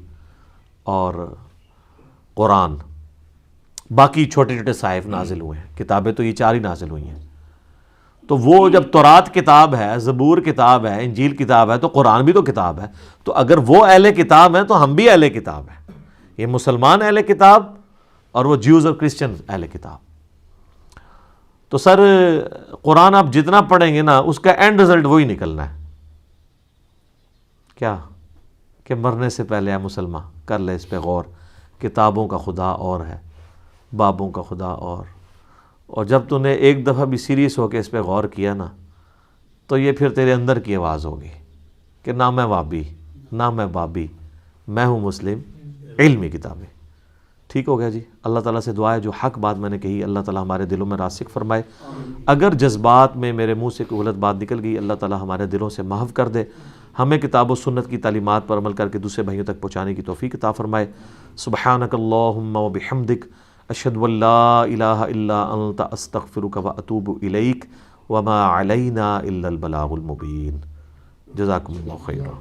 اور قرآن. باقی چھوٹے چھوٹے صحائف نازل ہوئے ہیں، کتابیں تو یہ 4 ہی نازل ہوئی ہیں. تو وہ جب تورات کتاب ہے، زبور کتاب ہے، انجیل کتاب ہے، تو قرآن بھی تو کتاب ہے. تو اگر وہ اہل کتاب ہیں تو ہم بھی اہل کتاب ہیں. یہ مسلمان اہل کتاب اور وہ جیوز اور کرسچن اہل کتاب. تو سر قرآن آپ جتنا پڑھیں گے نا اس کا اینڈ رزلٹ وہی نکلنا ہے. کیا کہ مرنے سے پہلے اے مسلمان کر لے اس پہ غور. کتابوں کا خدا اور ہے، بابوں کا خدا اور جب تو نے ایک دفعہ بھی سیریس ہو کے اس پہ غور کیا نا تو یہ پھر تیرے اندر کی آواز ہوگی کہ نہ میں وابی نہ میں بابی، میں ہوں مسلم علمی کتابیں. ٹھیک ہو گیا جی. اللہ تعالیٰ سے دعا ہے جو حق بات میں نے کہی اللہ تعالیٰ ہمارے دلوں میں راسخ فرمائے. اگر جذبات میں میرے منہ سے کوئی غلط بات نکل گئی اللہ تعالیٰ ہمارے دلوں سے محو کر دے. ہمیں کتاب و سنت کی تعلیمات پر عمل کر کے دوسرے بھائیوں تک پہنچانے کی توفیق عطا فرمائے. سبحانک اللہم و بحمدک اشہد ان لا الہ الا انت استغفرک و اتوب الیک وما علینا الا البلاغ المبین. جزاکم اللہ خیرا.